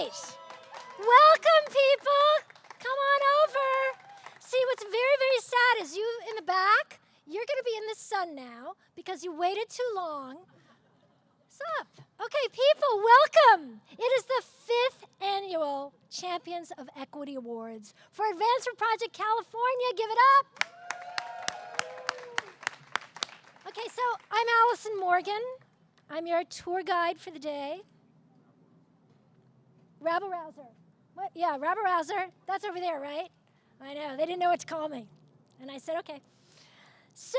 right. Welcome, people. Come on over. See, what's very, very sad is you in the back, you're going to be in the sun now because you waited too long. What's up? Okay, people, welcome. It is the 5th annual Champions of Equity Awards for Advancement Project California. Give it up. Okay, so I'm Allison Morgan. I'm your tour guide for the day. Rabble-rouser. What? Yeah, rabble-rouser. That's over there, right? I know. They didn't know what to call me. And I said, okay. So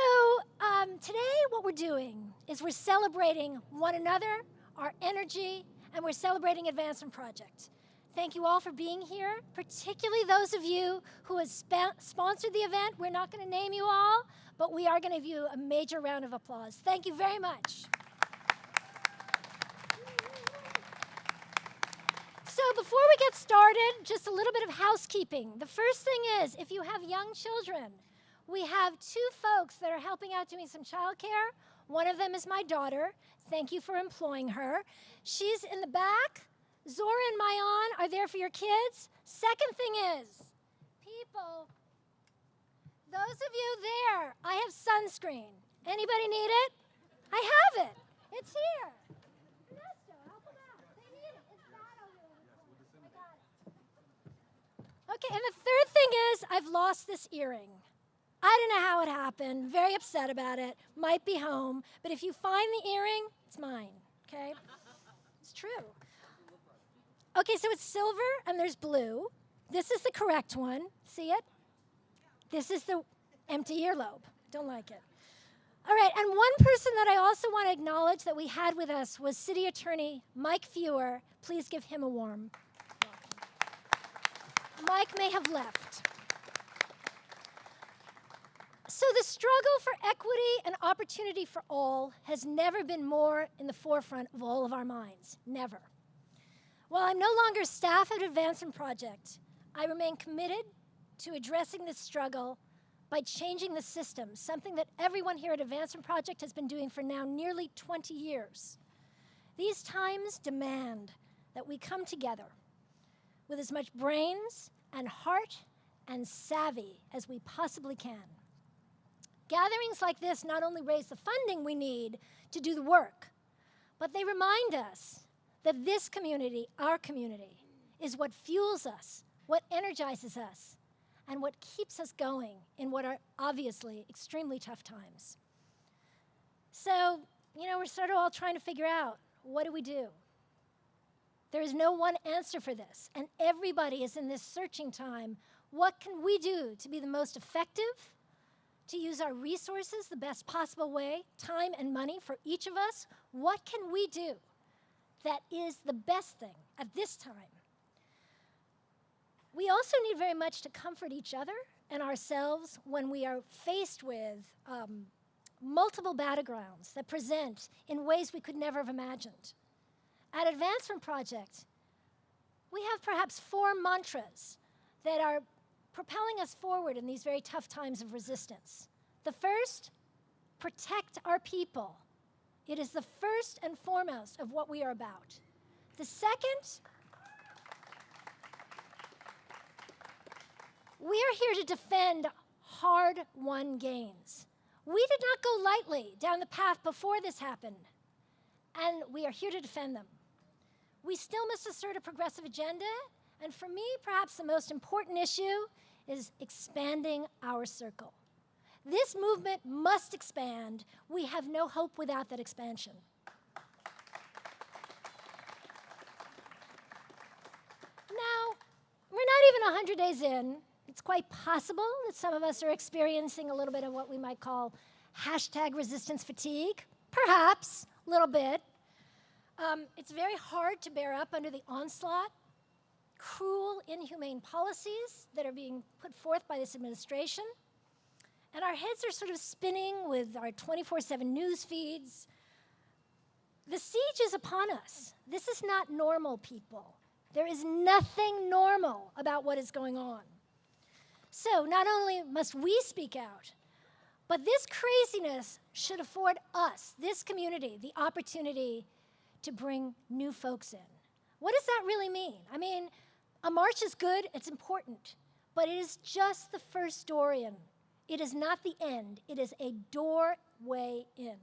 today what we're doing is we're celebrating one another, our energy, and we're celebrating Advancement Project. Thank you all for being here, particularly those of you who have sponsored the event. We're not going to name you all, but we are going to give you a major round of applause. Thank you very much. So before we get started, just a little bit of housekeeping. The first thing is, if you have young children, we have 2 folks that are helping out doing some childcare. One of them is my daughter. Thank you for employing her. She's in the back. Zora and Mayan are there for your kids. Second thing is, people, those of you there, I have sunscreen. Anybody need it? I have it. It's here. Ernesto, help them out. They need it. It's that over there. I got it. Okay, and the third thing is, I've lost this earring. I don't know how it happened. Very upset about it. Might be home. But if you find the earring, it's mine, okay? It's true. Okay, so it's silver and there's blue. This is the correct one. See it? This is the empty earlobe. Don't like it. All right, and one person that I also want to acknowledge that we had with us was City Attorney Mike Fewer. Please give him a warm welcome. Mike may have left. So the struggle for equity and opportunity for all has never been more in the forefront of all of our minds. Never. While I'm no longer staff at Advancement Project, I remain committed to addressing this struggle by changing the system, something that everyone here at Advancement Project has been doing for now nearly 20 years. These times demand that we come together with as much brains and heart and savvy as we possibly can. Gatherings like this not only raise the funding we need to do the work, but they remind us that this community, our community, is what fuels us, what energizes us, and what keeps us going in what are obviously extremely tough times. So, we're sort of all trying to figure out, what do we do? There is no one answer for this, and everybody is in this searching time. What can we do to be the most effective, to use our resources the best possible way, time and money for each of us? What can we do that is the best thing at this time? We also need very much to comfort each other and ourselves when we are faced with multiple battlegrounds that present in ways we could never have imagined. At Advancement Project, we have perhaps 4 mantras that are propelling us forward in these very tough times of resistance. The first, protect our people. It is the first and foremost of what we are about. The second, we are here to defend hard-won gains. We did not go lightly down the path before this happened, and we are here to defend them. We still must assert a progressive agenda, and for me, perhaps the most important issue is expanding our circle. This movement must expand. We have no hope without that expansion. Now, we're not even 100 days in. It's quite possible that some of us are experiencing a little bit of what we might call #resistance fatigue. Perhaps, a little bit. It's very hard to bear up under the onslaught, cruel, inhumane policies that are being put forth by this administration. And our heads are sort of spinning with our 24/7 news feeds. The siege is upon us. This is not normal, people. There is nothing normal about what is going on. So not only must we speak out, but this craziness should afford us, this community, the opportunity to bring new folks in. What does that really mean? I mean, a march is good, it's important, but it is just the first door in. It is not the end. It is a doorway in.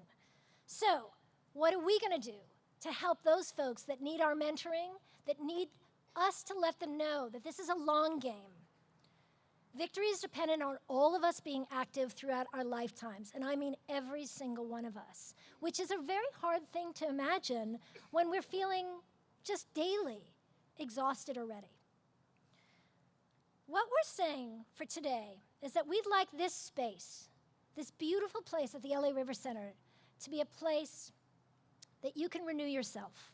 So, what are we going to do to help those folks that need our mentoring, that need us to let them know that this is a long game? Victory is dependent on all of us being active throughout our lifetimes, and I mean every single one of us, which is a very hard thing to imagine when we're feeling just daily exhausted already. What we're saying for today is that we'd like this space, this beautiful place at the LA River Center, to be a place that you can renew yourself.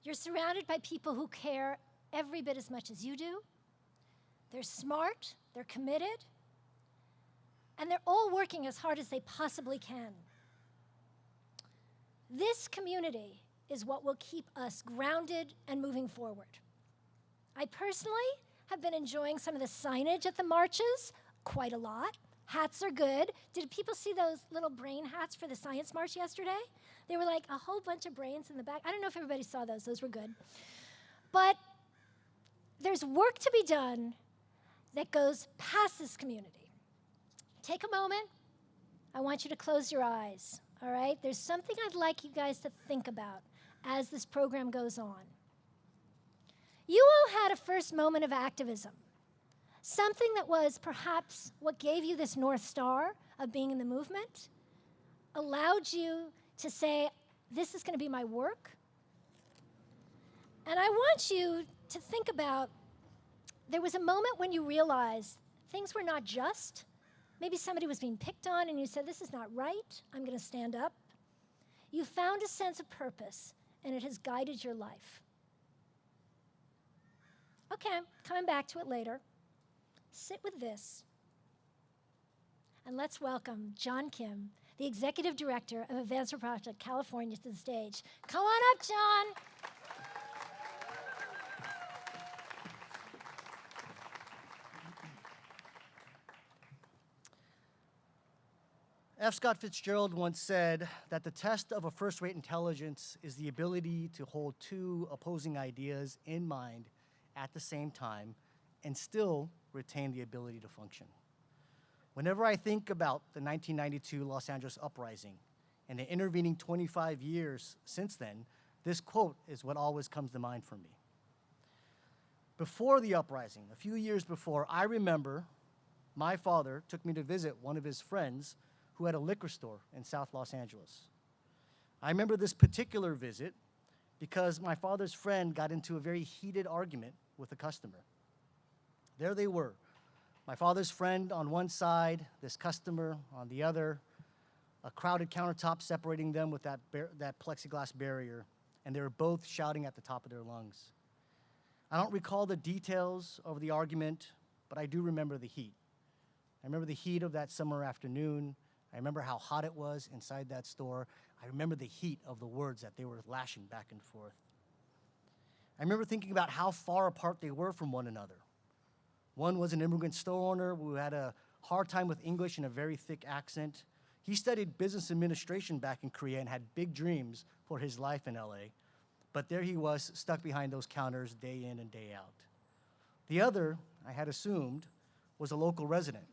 You're surrounded by people who care every bit as much as you do. They're smart, they're committed, and they're all working as hard as they possibly can. This community is what will keep us grounded and moving forward. I personally have been enjoying some of the signage at the marches quite a lot. Hats are good. Did people see those little brain hats for the Science March yesterday? They were like a whole bunch of brains in the back. I don't know if everybody saw those. Those were good. But there's work to be done that goes past this community. Take a moment. I want you to close your eyes, all right? There's something I'd like you guys to think about as this program goes on. You all had a first moment of activism, something that was perhaps what gave you this North Star of being in the movement, allowed you to say, this is going to be my work. And I want you to think about, there was a moment when you realized things were not just. Maybe somebody was being picked on and you said, this is not right, I'm going to stand up. You found a sense of purpose and it has guided your life. Okay, coming back to it later. Sit with this. And let's welcome John Kim, the Executive Director of Advancement Project California, to the stage. Come on up, John. F. Scott Fitzgerald once said that the test of a first-rate intelligence is the ability to hold two opposing ideas in mind at the same time and still retain the ability to function. Whenever I think about the 1992 Los Angeles uprising and the intervening 25 years since then, this quote is what always comes to mind for me. Before the uprising, a few years before, I remember my father took me to visit one of his friends who had a liquor store in South Los Angeles. I remember this particular visit because my father's friend got into a very heated argument with a customer. There they were, my father's friend on one side, this customer on the other, a crowded countertop separating them with that plexiglass barrier, and they were both shouting at the top of their lungs. I don't recall the details of the argument, but I do remember the heat. I remember the heat of that summer afternoon. I remember how hot it was inside that store. I remember the heat of the words that they were lashing back and forth. I remember thinking about how far apart they were from one another. One was an immigrant store owner who had a hard time with English and a very thick accent. He studied business administration back in Korea and had big dreams for his life in LA. But there he was, stuck behind those counters day in and day out. The other, I had assumed, was a local resident.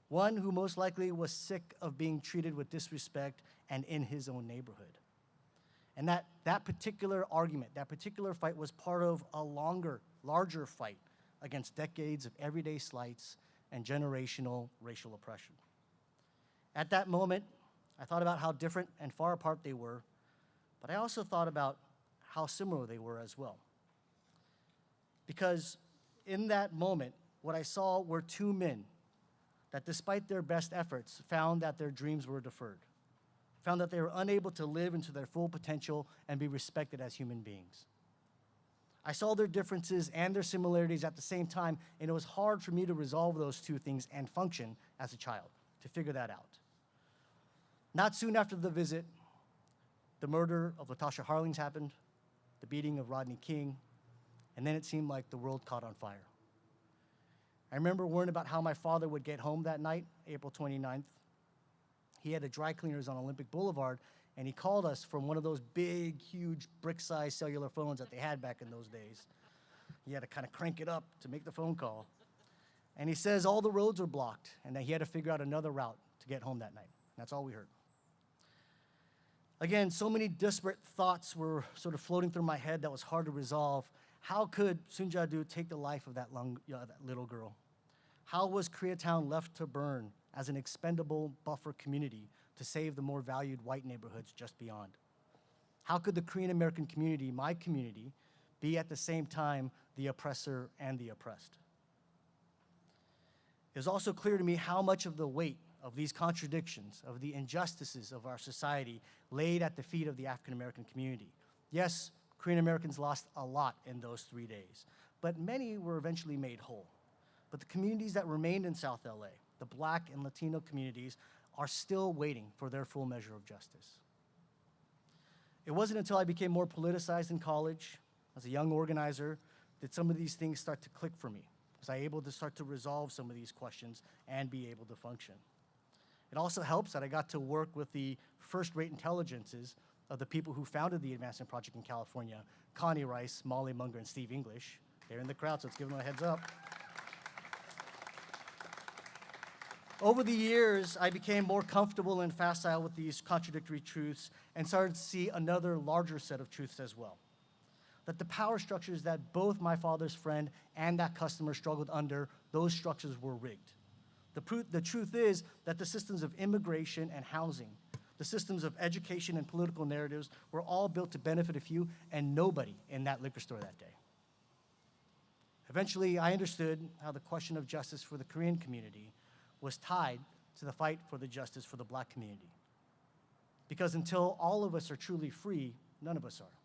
One who most likely was sick of being treated with disrespect and in his own neighborhood. And that particular argument, that particular fight was part of a larger fight against decades of everyday slights and generational racial oppression. At that moment, I thought about how different and far apart they were, but I also thought about how similar they were as well. Because in that moment, what I saw were two men that despite their best efforts, found that their dreams were deferred, found that they were unable to live into their full potential and be respected as human beings. I saw their differences and their similarities at the same time, and it was hard for me to resolve those two things and function as a child, to figure that out. Not soon after the visit, the murder of Latasha Harlings happened, the beating of Rodney King, and then it seemed like the world caught on fire. I remember worrying about how my father would get home that night, April 29th. He had a dry cleaners on Olympic Boulevard, and he called us from one of those big, huge, brick-sized cellular phones that they had back in those days. He had to kind of crank it up to make the phone call. And he says all the roads were blocked and that he had to figure out another route to get home that night. That's all we heard. Again, so many disparate thoughts were sort of floating through my head that was hard to resolve. How could Sunjadu take the life of that little girl? How was Koreatown left to burn as an expendable buffer community to save the more valued white neighborhoods just beyond? How could the Korean American community, my community, be at the same time the oppressor and the oppressed? It was also clear to me how much of the weight of these contradictions, of the injustices of our society, laid at the feet of the African American community. Yes, Korean Americans lost a lot in those 3 days, but many were eventually made whole. But the communities that remained in South LA, the Black and Latino communities, are still waiting for their full measure of justice. It wasn't until I became more politicized in college, as a young organizer, that some of these things start to click for me. Was I able to start to resolve some of these questions and be able to function? It also helps that I got to work with the first-rate intelligences of the people who founded the Advancement Project in California, Connie Rice, Molly Munger, and Steve English. They're in the crowd, so let's give them a heads up. Over the years, I became more comfortable and facile with these contradictory truths and started to see another larger set of truths as well. That the power structures that both my father's friend and that customer struggled under, those structures were rigged. The truth is that the systems of immigration and housing, the systems of education and political narratives were all built to benefit a few and nobody in that liquor store that day. Eventually, I understood how the question of justice for the Korean community was tied to the fight for the justice for the Black community. Because until all of us are truly free, none of us are.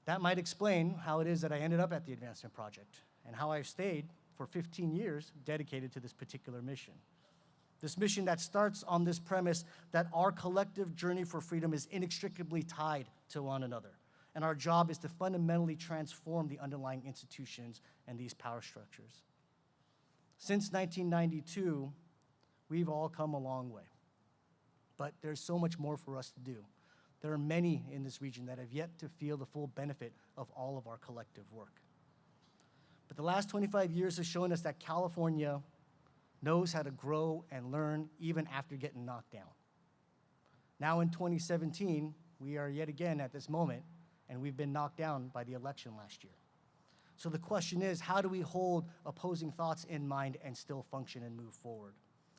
That might explain how it is that I ended up at the Advancement Project and how I've stayed for 15 years dedicated to this particular mission. This mission that starts on this premise that our collective journey for freedom is inextricably tied to one another. And our job is to fundamentally transform the underlying institutions and these power structures. Since 1992, we've all come a long way. But there's so much more for us to do. There are many in this region that have yet to feel the full benefit of all of our collective work. But the last 25 years has shown us that California knows how to grow and learn even after getting knocked down. Now in 2017, we are yet again at this moment, and we've been knocked down by the election last year. So the question is, how do we hold opposing thoughts in mind and still function and move forward?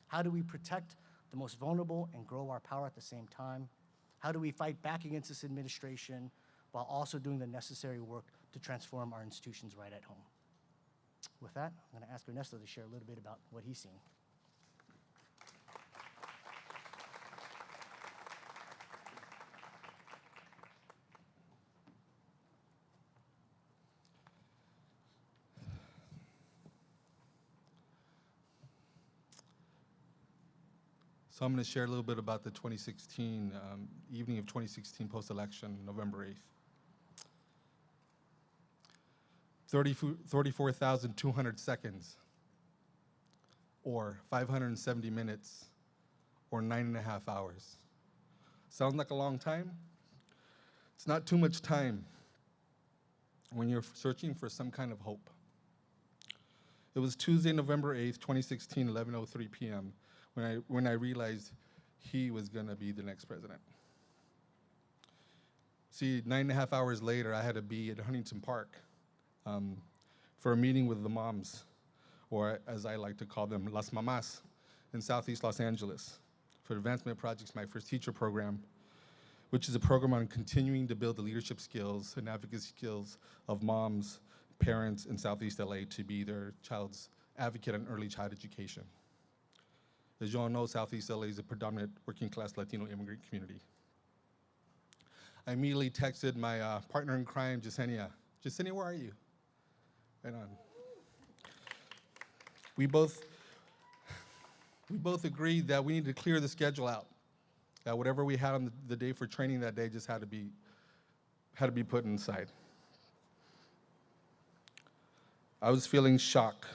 How do we protect the most vulnerable and grow our power at the same time? How do we fight back against this administration while also doing the necessary work to transform our institutions right at home? With that, I'm going to ask Ernesto to share a little bit about what he's seen. So I'm going to share a little bit about the 2016, evening of 2016 post-election, November 8th. 34,200 seconds, or 570 minutes, or 9.5 hours. Sounds like a long time? It's not too much time when you're searching for some kind of hope. It was Tuesday, November 8th, 2016, 11:03 p.m., when I realized he was going to be the next president. See, 9.5 hours later, I had to be at Huntington Park for a meeting with the moms, or as I like to call them, las mamás, in Southeast Los Angeles, for Advancement Project's My First Teacher program, which is a program on continuing to build the leadership skills and advocacy skills of moms, parents in Southeast LA to be their child's advocate on early child education. As you all know, Southeast LA is a predominant working-class Latino immigrant community. I immediately texted my partner in crime, Jasenia. Jasenia, where are you? Right on. We both agreed that we needed to clear the schedule out. That whatever we had on the day for training that day just had to be put inside. I was feeling shock.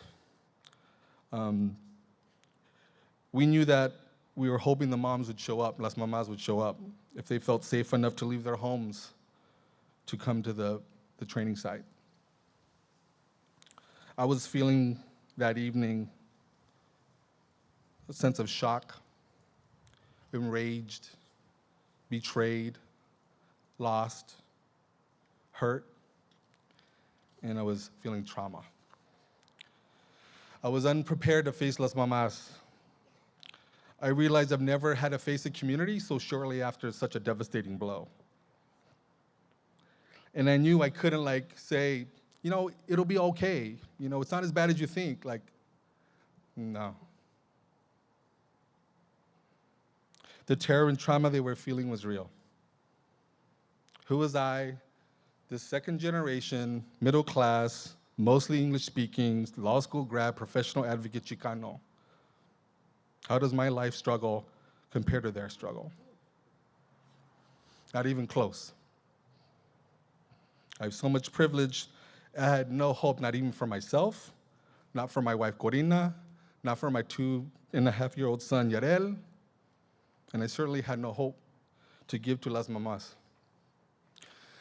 We knew that we were hoping the moms would show up, las mamás would show up, if they felt safe enough to leave their homes to come to the training site. I was feeling that evening a sense of shock, enraged, betrayed, lost, hurt, and I was feeling trauma. I was unprepared to face las mamás. I realized I've never had to face a community so shortly after such a devastating blow. And I knew I couldn't say, it'll be okay. It's not as bad as you think. No. The terror and trauma they were feeling was real. Who was I, this second generation, middle class, mostly English speaking, law school grad, professional advocate Chicano? How does my life struggle compare to their struggle? Not even close. I have so much privilege, I had no hope, not even for myself, not for my wife Corina, not for my 2.5-year-old son Yarel, and I certainly had no hope to give to las mamás.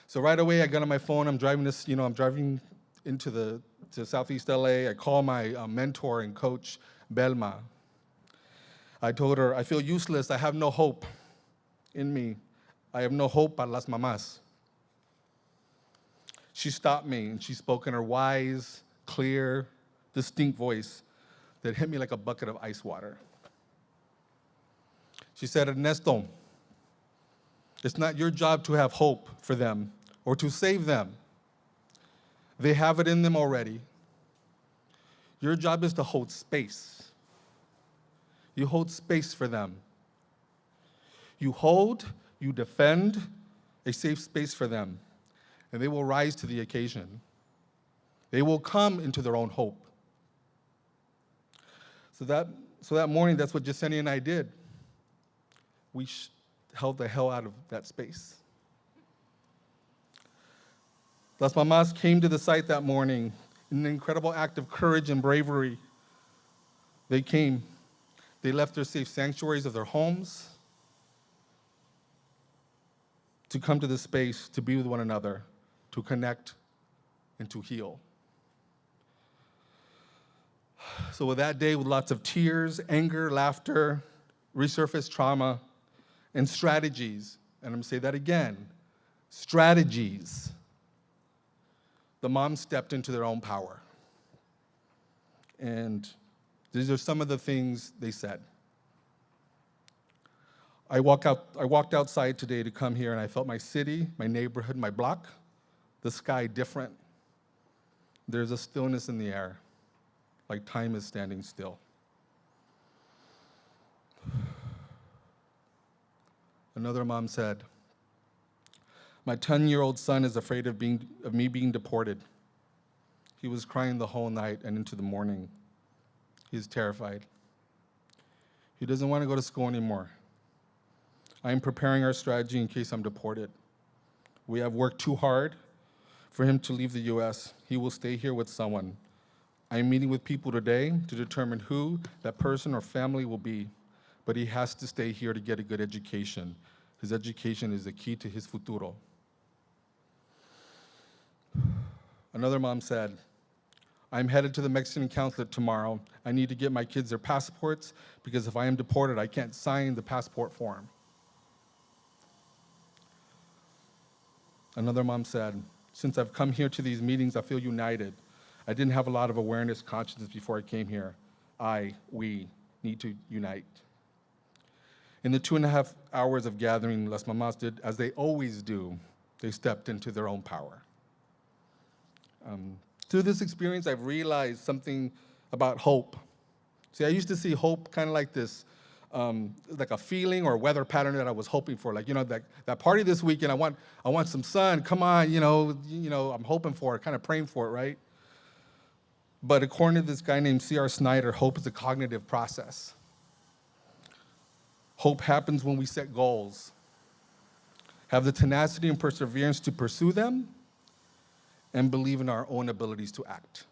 So right away I got on my phone, I'm driving to Southeast LA, I call my mentor and coach, Belma. I told her, I feel useless, I have no hope in me. I have no hope para las mamás. She stopped me and she spoke in her wise, clear, distinct voice that hit me like a bucket of ice water. She said, Ernesto, it's not your job to have hope for them or to save them. They have it in them already. Your job is to hold space. You hold space for them. You hold, you defend a safe space for them, and they will rise to the occasion. They will come into their own hope. So that morning, that's what Yesenia and I did. We held the hell out of that space. Las mamás came to the site that morning in an incredible act of courage and bravery. They came. They left their safe sanctuaries of their homes to come to this space to be with one another, to connect, and to heal. So with that day, with lots of tears, anger, laughter, resurfaced trauma, and strategies, and I'm gonna say that again, strategies, the moms stepped into their own power. And these are some of the things they said. I walked outside today to come here and I felt my city, my neighborhood, my block, the sky different. There's a stillness in the air, like time is standing still. Another mom said, my 10-year-old son is afraid of me being deported. He was crying the whole night and into the morning. He's terrified. He doesn't want to go to school anymore. I am preparing our strategy in case I'm deported. We have worked too hard for him to leave the US. He will stay here with someone. I am meeting with people today to determine who that person or family will be, but he has to stay here to get a good education. His education is the key to his futuro. Another mom said, I'm headed to the Mexican consulate tomorrow. I need to get my kids their passports because if I am deported, I can't sign the passport form. Another mom said, since I've come here to these meetings, I feel united. I didn't have a lot of awareness, consciousness before I came here. We need to unite. In the 2.5 hours of gathering, las mamás did, as they always do, they stepped into their own power. Through this experience, I've realized something about hope. See, I used to see hope kind of like this, like a feeling or a weather pattern that I was hoping for. Like, that party this weekend, I want some sun, come on, I'm hoping for it, kind of praying for it, right? But according to this guy named C.R. Snyder, hope is a cognitive process. Hope happens when we set goals, have the tenacity and perseverance to pursue them, and believe in our own abilities to act.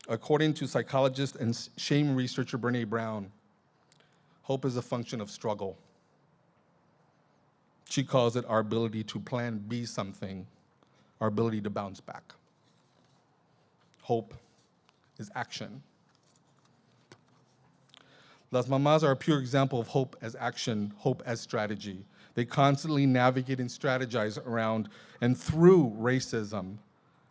According to psychologist and shame researcher Brené Brown, Hope is a function of struggle. She calls it our ability to plan B something, our ability to bounce back. Hope is action. Las Mamás are a pure example of hope as action, hope as strategy. They constantly navigate and strategize around and through racism,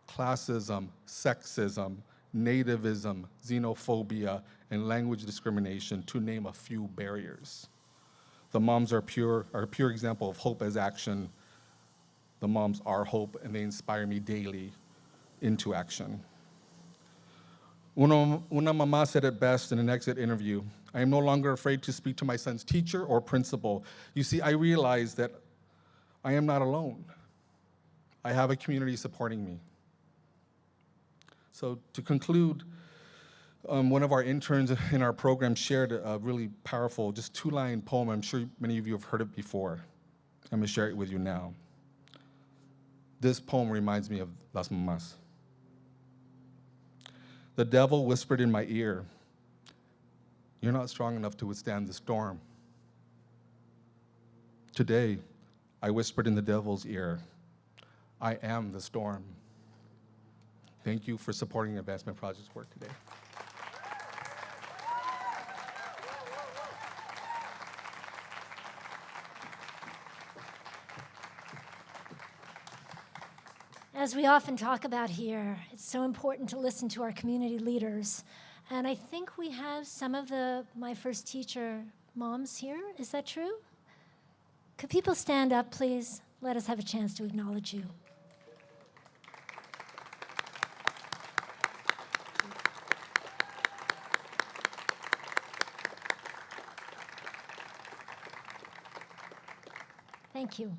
classism, sexism, nativism, xenophobia, and language discrimination, to name a few barriers. The moms are a pure example of hope as action. The moms are hope, and they inspire me daily into action. Una mamá said it best in an exit interview: "I am no longer afraid to speak to my son's teacher or principal. You see, I realize that I am not alone. I have a community supporting me." So to conclude, one of our interns in our program shared a really powerful, just 2-line poem. I'm sure many of you have heard it before. I'm gonna share it with you now. This poem reminds me of Las Mamás. The devil whispered in my ear, "You're not strong enough to withstand the storm." Today, I whispered in the devil's ear, "I am the storm." Thank you for supporting the Advancement Project's work today. As we often talk about here, it's so important to listen to our community leaders. And I think we have some of my first teacher moms here. Is that true? Could people stand up, please? Let us have a chance to acknowledge you. Thank you.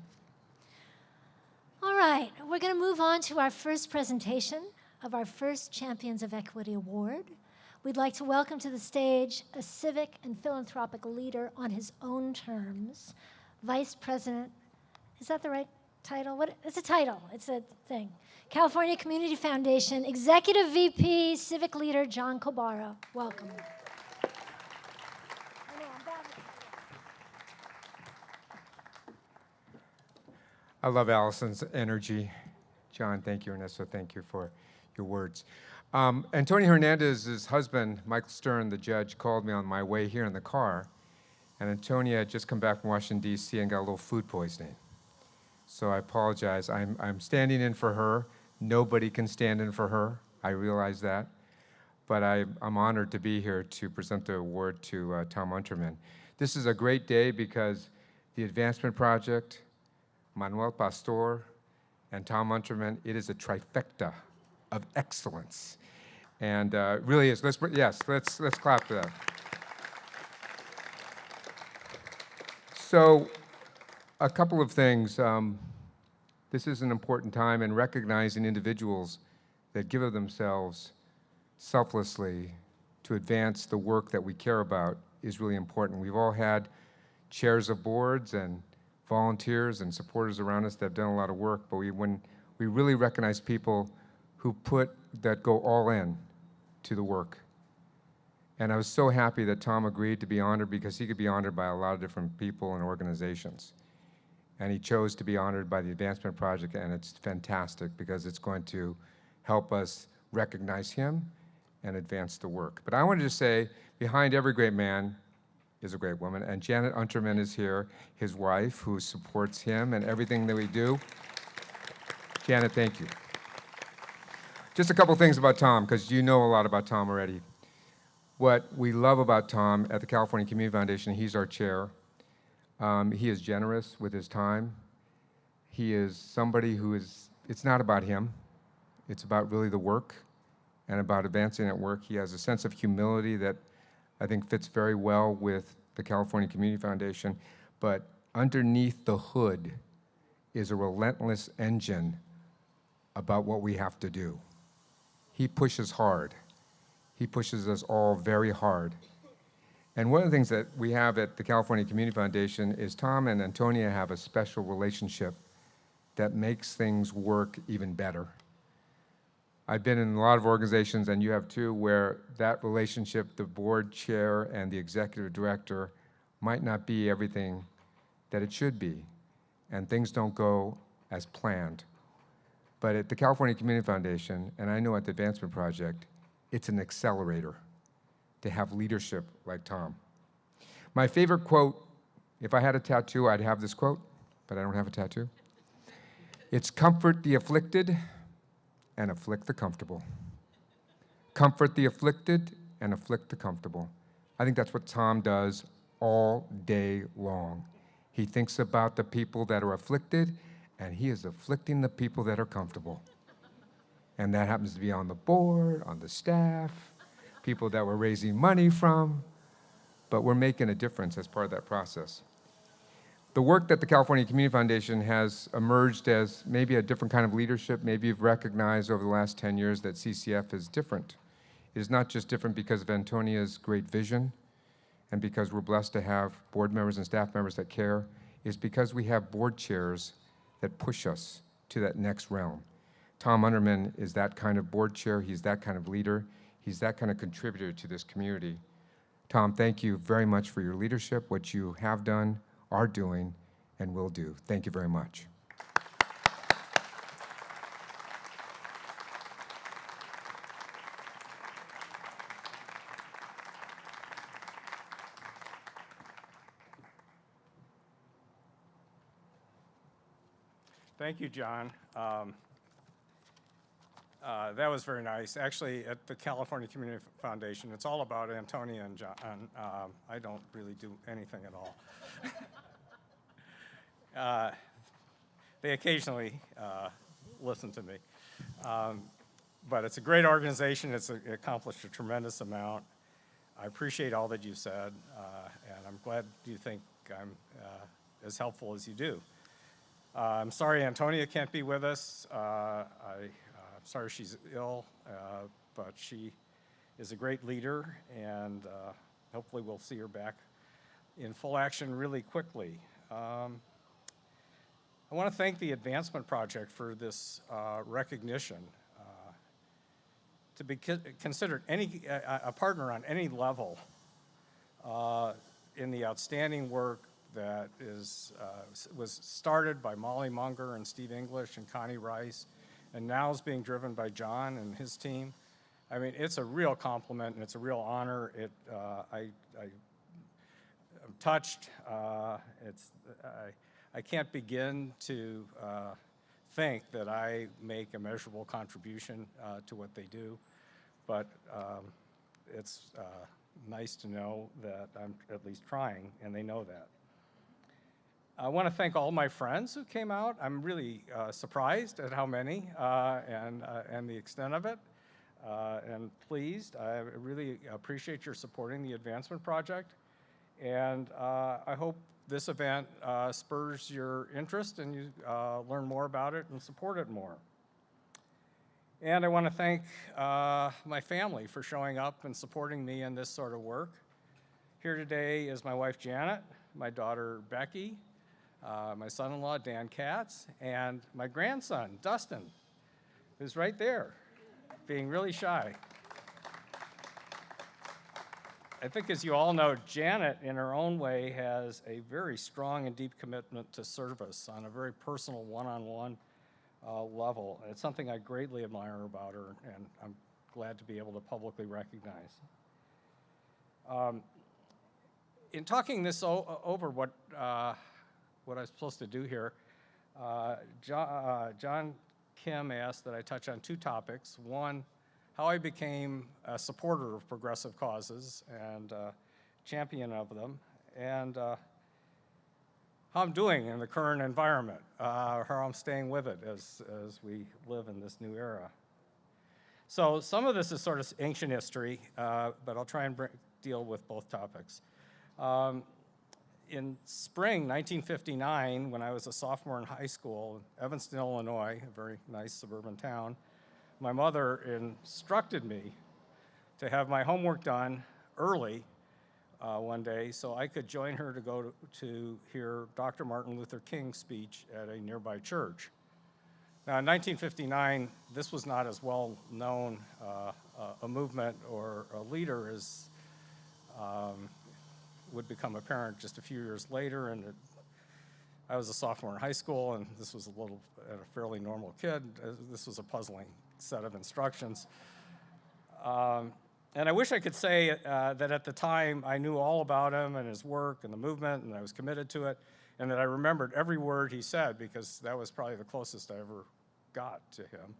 All right, we're going to move on to our first presentation of our first Champions of Equity Award. We'd like to welcome to the stage a civic and philanthropic leader on his own terms, Vice President, is that the right title? It's a title, it's a thing. California Community Foundation, Executive VP, Civic Leader John Kobara. Welcome. I love Allison's energy. John, thank you. Ernesto, thank you for your words. Antonia Hernandez's husband, Michael Stern, the judge, called me on my way here in the car, and Antonia had just come back from Washington, D.C. and got a little food poisoning. So I apologize. I'm standing in for her. Nobody can stand in for her. I realize that. But I'm honored to be here to present the award to Tom Unterman. This is a great day because the Advancement Project, Manuel Pastor, and Tom Unterman, it is a trifecta of excellence. And really is, let's clap for that. So, a couple of things. This is an important time in recognizing individuals that give of themselves selflessly to advance the work that we care about is really important. We've all had chairs of boards and volunteers and supporters around us that have done a lot of work, but when we really recognize people that go all in to the work. And I was so happy that Tom agreed to be honored because he could be honored by a lot of different people and organizations. And he chose to be honored by the Advancement Project, and it's fantastic because it's going to help us recognize him and advance the work. But I wanted to say, behind every great man is a great woman, and Janet Unterman is here, his wife, who supports him and everything that we do. Janet, thank you. Just a couple things about Tom, because you know a lot about Tom already. What we love about Tom at the California Community Foundation, he's our chair. He is generous with his time. He is somebody who it's not about him. It's about really the work and about advancing that work. He has a sense of humility that I think fits very well with the California Community Foundation, but underneath the hood is a relentless engine about what we have to do. He pushes hard. He pushes us all very hard. And one of the things that we have at the California Community Foundation is Tom and Antonia have a special relationship that makes things work even better. I've been in a lot of organizations, and you have too, where that relationship, the board chair and the executive director might not be everything that it should be, and things don't go as planned. But at the California Community Foundation, and I know at the Advancement Project, it's an accelerator to have leadership like Tom. My favorite quote, if I had a tattoo, I'd have this quote, but I don't have a tattoo. It's comfort the afflicted and afflict the comfortable. Comfort the afflicted and afflict the comfortable. I think that's what Tom does all day long. He thinks about the people that are afflicted, and he is afflicting the people that are comfortable. And that happens to be on the board, on the staff, people that we're raising money from, but we're making a difference as part of that process. The work that the California Community Foundation has emerged as maybe a different kind of leadership. Maybe you've recognized over the last 10 years that CCF is different. It is not just different because of Antonia's great vision and because we're blessed to have board members and staff members that care. It's because we have board chairs that push us to that next realm. Tom Unterman is that kind of board chair. He's that kind of leader. He's that kind of contributor to this community. Tom, thank you very much for your leadership, what you have done, are doing, and will do. Thank you very much. Thank you, John. That was very nice. Actually, at the California Community Foundation, it's all about Antonia and John. I don't really do anything at all. They occasionally listen to me. But it's a great organization. It's accomplished a tremendous amount. I appreciate all that you said, and I'm glad you think I'm as helpful as you do. I'm sorry Antonia can't be with us. I'm sorry she's ill, but she is a great leader, and hopefully we'll see her back in full action really quickly. I want to thank the Advancement Project for this recognition. To be considered a partner on any level in the outstanding work that was started by Molly Munger and Steve English and Connie Rice, and now is being driven by John and his team. I mean, it's a real compliment and it's a real honor. I'm touched. I can't begin to think that I make a measurable contribution to what they do, but it's nice to know that I'm at least trying, and they know that. I want to thank all my friends who came out. I'm really surprised at how many and the extent of it, and pleased. I really appreciate your supporting the Advancement Project, and I hope this event spurs your interest and you learn more about it and support it more. And I want to thank my family for showing up and supporting me in this sort of work. Here today is my wife Janet, my daughter Becky, my son-in-law Dan Katz, and my grandson Dustin, who's right there, being really shy. I think, as you all know, Janet, in her own way, has a very strong and deep commitment to service on a very personal, one-on-one level. It's something I greatly admire about her, and I'm glad to be able to publicly recognize. In talking this over, what I'm supposed to do here, John Kim asked that I touch on two topics. One, how I became a supporter of progressive causes and champion of them, and how I'm doing in the current environment, how I'm staying with it as we live in this new era. So some of this is sort of ancient history, but I'll try and deal with both topics. In spring 1959, when I was a sophomore in high school in Evanston, Illinois, a very nice suburban town, my mother instructed me to have my homework done early one day so I could join her to go to hear Dr. Martin Luther King's speech at a nearby church. Now, in 1959, this was not as well known a movement or a leader as would become apparent just a few years later, and I was a sophomore in high school, and this was a fairly normal kid. This was a puzzling set of instructions. And I wish I could say that at the time I knew all about him and his work and the movement, and I was committed to it, and that I remembered every word he said, because that was probably the closest I ever got to him.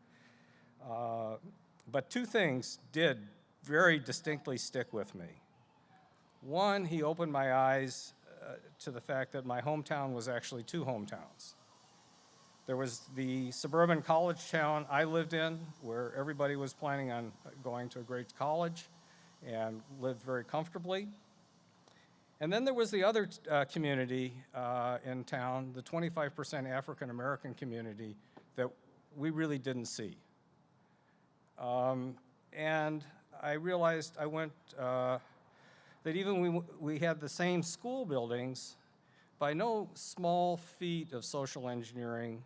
But two things did very distinctly stick with me. One, he opened my eyes to the fact that my hometown was actually two hometowns. There was the suburban college town I lived in, where everybody was planning on going to a great college and lived very comfortably. And then there was the other community in town, the 25% African American community, that we really didn't see. And I realized that even we had the same school buildings, by no small feat of social engineering,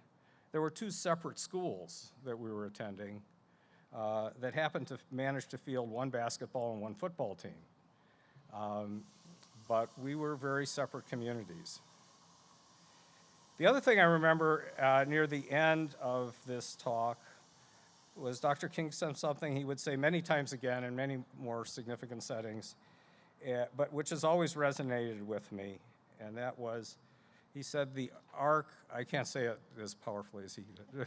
there were two separate schools that we were attending that happened to manage to field one basketball and one football team. But we were very separate communities. The other thing I remember near the end of this talk was Dr. King said something he would say many times again in many more significant settings, but which has always resonated with me, and that was, he said, the arc, I can't say it as powerfully as he did,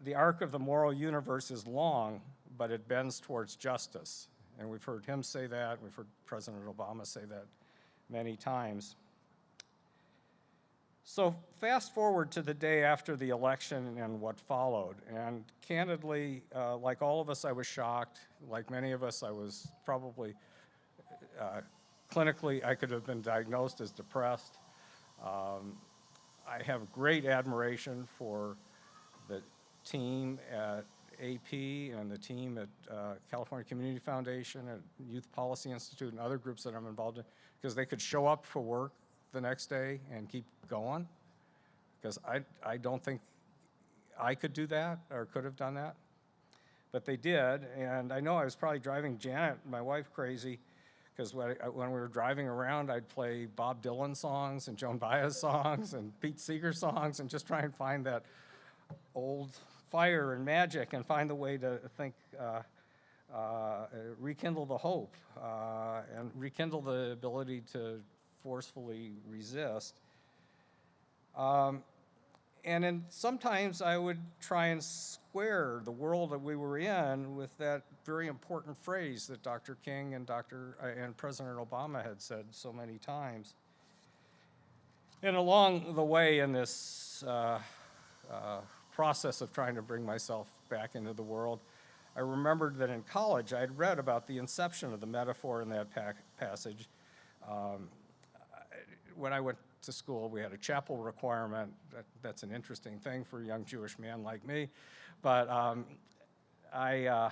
the arc of the moral universe is long, but it bends towards justice. And we've heard him say that, we've heard President Obama say that many times. So fast forward to the day after the election and what followed. And candidly, like all of us, I was shocked. Like many of us, I was probably, clinically, I could have been diagnosed as depressed. I have great admiration for the team at AP and the team at California Community Foundation and Youth Policy Institute and other groups that I'm involved in, because they could show up for work the next day and keep going, because I don't think I could do that or could have done that, but they did. And I know I was probably driving Janet, my wife, crazy, because when we were driving around, I'd play Bob Dylan songs and Joan Baez songs and Pete Seeger songs and just try and find that old fire and magic and find the way to think, rekindle the hope and rekindle the ability to forcefully resist. And sometimes I would try and square the world that we were in with that very important phrase that Dr. King and President Obama had said so many times. And along the way in this process of trying to bring myself back into the world, I remembered that in college I had read about the inception of the metaphor in that passage. When I went to school, we had a chapel requirement. That's an interesting thing for a young Jewish man like me. But I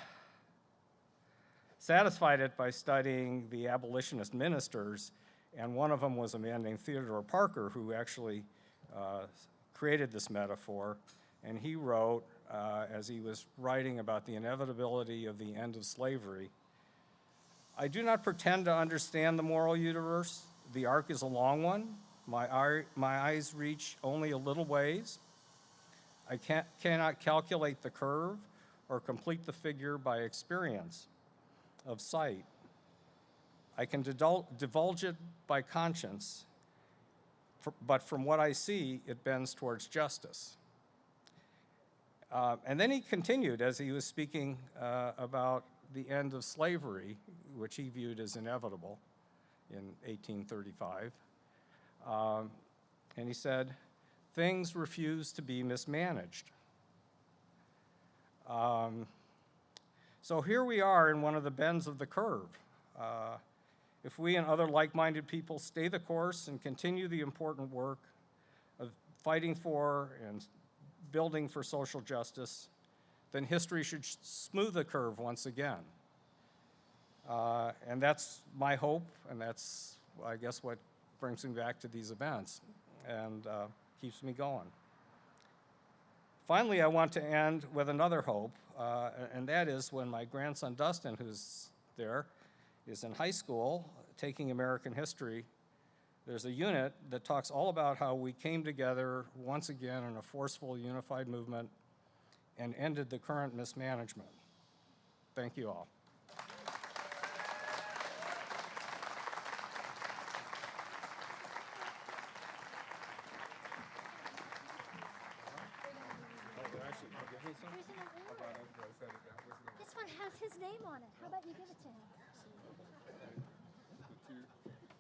satisfied it by studying the abolitionist ministers, and one of them was a man named Theodore Parker, who actually created this metaphor. And he wrote, as he was writing about the inevitability of the end of slavery, "I do not pretend to understand the moral universe. The arc is a long one. My eyes reach only a little ways. I cannot calculate the curve or complete the figure by experience of sight. I can divulge it by conscience, but from what I see, it bends towards justice." And then he continued as he was speaking about the end of slavery, which he viewed as inevitable in 1835. And he said, "Things refuse to be mismanaged." So here we are in one of the bends of the curve. If we and other like-minded people stay the course and continue the important work of fighting for and building for social justice, then history should smooth the curve once again. And that's my hope, and that's, I guess, what brings me back to these events and keeps me going. Finally, I want to end with another hope, and that is when my grandson Dustin, who's there, is in high school, taking American history. There's a unit that talks all about how we came together once again in a forceful, unified movement and ended the current mismanagement. Thank you all. This one has his name on it. How about you give it to him?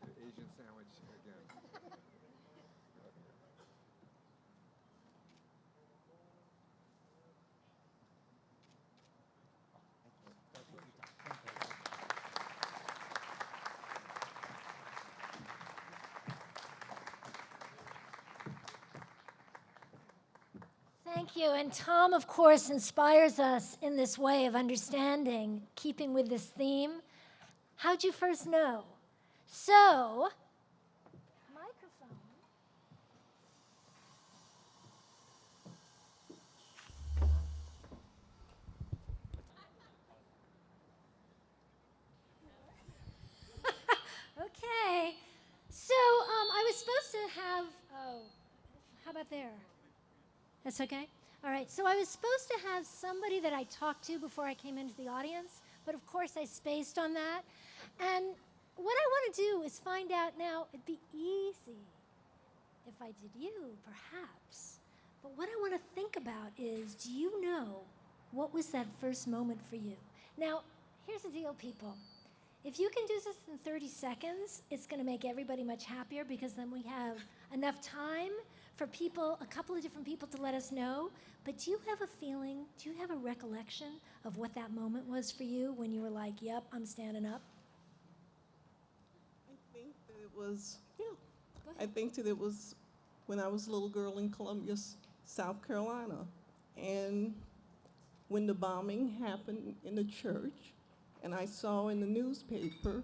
The Asian sandwich again. Thank you. And Tom, of course, inspires us in this way of understanding, keeping with this theme. How'd you first know? So, microphone. Okay. So, I was supposed to have, how about there? That's okay? All right, so I was supposed to have somebody that I talked to before I came into the audience, but of course I spaced on that. And what I want to do is find out now, it'd be easy if I did you, perhaps. But what I want to think about is, do you know what was that first moment for you? Now, here's the deal, people. If you can do this in 30 seconds, it's going to make everybody much happier because then we have enough time for people, a couple of different people to let us know. But do you have a feeling, do you have a recollection of what that moment was for you when you were like, yep, I'm standing up? I think that it was, yeah. Go I ahead. think that it was when I was a little girl in Columbia, South Carolina. And when the bombing happened in the church, and I saw in the newspaper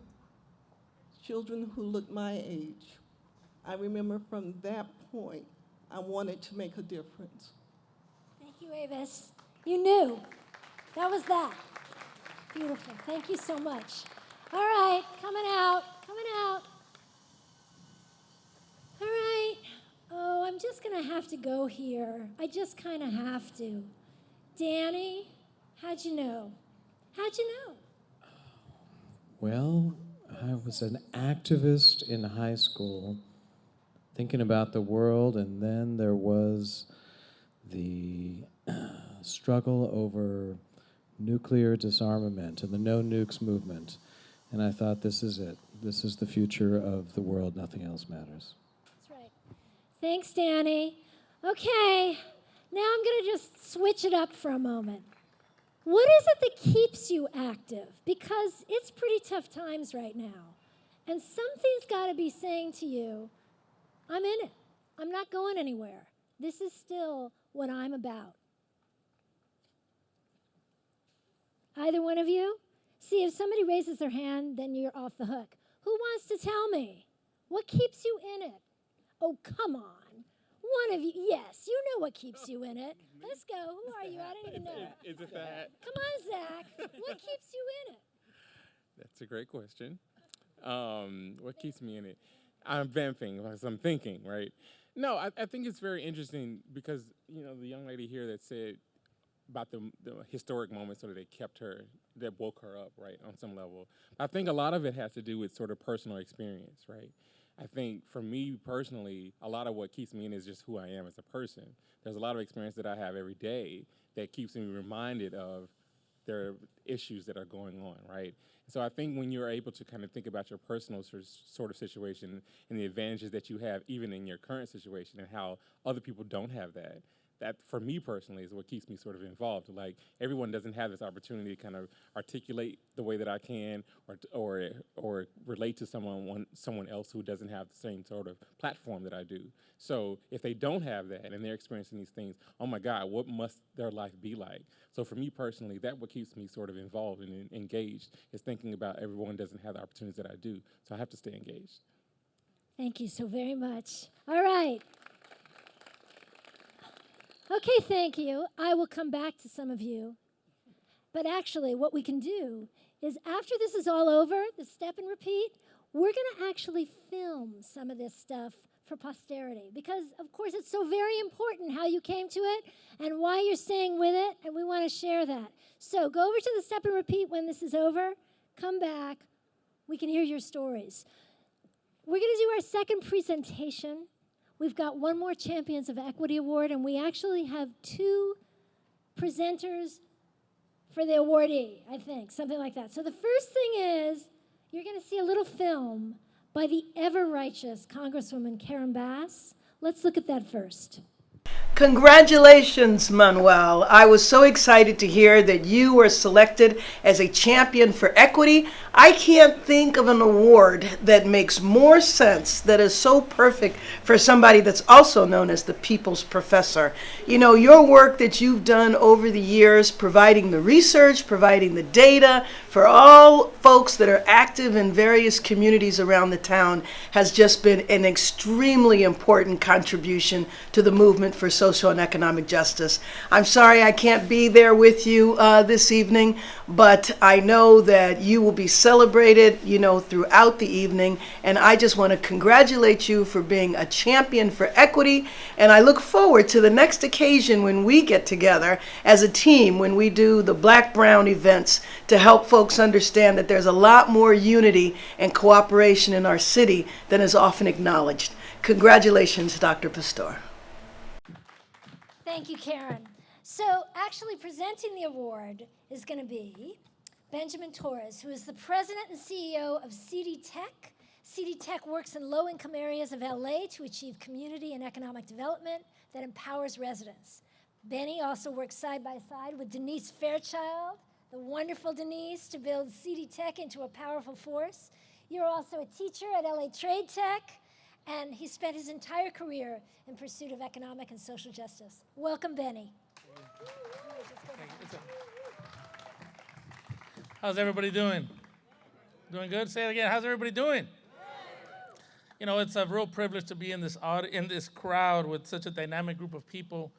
children who looked my age, I remember from that point, I wanted to make a difference. Thank you, Avis. You knew. That was that. Beautiful. Thank you so much. All right, coming out, coming out. All right. Oh, I'm just going to have to go here. I just kind of have to. Danny, how'd you know? How'd you know? Well, I was an activist in high school, thinking about the world, and then there was the struggle over nuclear disarmament and the no nukes movement. And I thought, this is it. This is the future of the world. Nothing else matters. That's right. Thanks, Danny. Okay, now I'm going to just switch it up for a moment. What is it that keeps you active? Because it's pretty tough times right now. And something's got to be saying to you, I'm in it. I'm not going anywhere. This is still what I'm about. Either one of you? See, if somebody raises their hand, then you're off the hook. Who wants to tell me? What keeps you in it? Oh, come on. One of you, yes, you know what keeps you in it. Let's go. Who are you? I don't even know. Is it that? Come on, Zach. What keeps you in it? That's a great question. What keeps me in it? I'm vamping because I'm thinking, right? No, I think it's very interesting because, you know, the young lady here that said about the historic moments sort of that kept her, that woke her up, right, on some level. I think a lot of it has to do with sort of personal experience, right? I think for me personally, a lot of what keeps me in is just who I am as a person. There's a lot of experience that I have every day that keeps me reminded of there are issues that are going on, right? So I think when you're able to kind of think about your personal sort of situation and the advantages that you have even in your current situation and how other people don't have that, that for me personally is what keeps me sort of involved. Like everyone doesn't have this opportunity to kind of articulate the way that I can or relate to someone else who doesn't have the same sort of platform that I do. So if they don't have that and they're experiencing these things, oh my God, what must their life be like? So for me personally, that's what keeps me sort of involved and engaged is thinking about everyone doesn't have the opportunities that I do. So I have to stay engaged. Thank you so very much. All right. Okay, thank you. I will come back to some of you. But actually, what we can do is after this is all over, the step and repeat, we're going to actually film some of this stuff for posterity because, of course, it's so very important how you came to it and why you're staying with it, and we want to share that. So go over to the step and repeat when this is over. Come back. We can hear your stories. We're going to do our second presentation. We've got one more Champions of Equity Award, and we actually have 2 presenters for the awardee, I think, something like that. So the first thing is you're going to see a little film by the ever-righteous Congresswoman Karen Bass. Let's look at that first. Congratulations, Manuel. I was so excited to hear that you were selected as a champion for equity. I can't think of an award that makes more sense, that is so perfect for somebody that's also known as the People's Professor. You know, your work that you've done over the years, providing the research, providing the data for all folks that are active in various communities around the town has just been an extremely important contribution to the movement for social and economic justice. I'm sorry I can't be there with you this evening, but I know that you will be celebrated, you know, throughout the evening, and I just want to congratulate you for being a champion for equity, and I look forward to the next occasion when we get together as a team, when we do the Black-Brown events to help folks understand that there's a lot more unity and cooperation in our city than is often acknowledged. Congratulations, Dr. Pastor. Thank you, Karen. So actually presenting the award is going to be Benjamin Torres, who is the president and CEO of CD Tech. CD Tech works in low-income areas of LA to achieve community and economic development that empowers residents. Benny also works side by side with Denise Fairchild, the wonderful Denise, to build CD Tech into a powerful force. You're also a teacher at LA Trade Tech, and he spent his entire career in pursuit of economic and social justice. Welcome, Benny. How's everybody doing? Doing good? Say it again. How's everybody doing? You know, it's a real privilege to be in this crowd with such a dynamic group of people,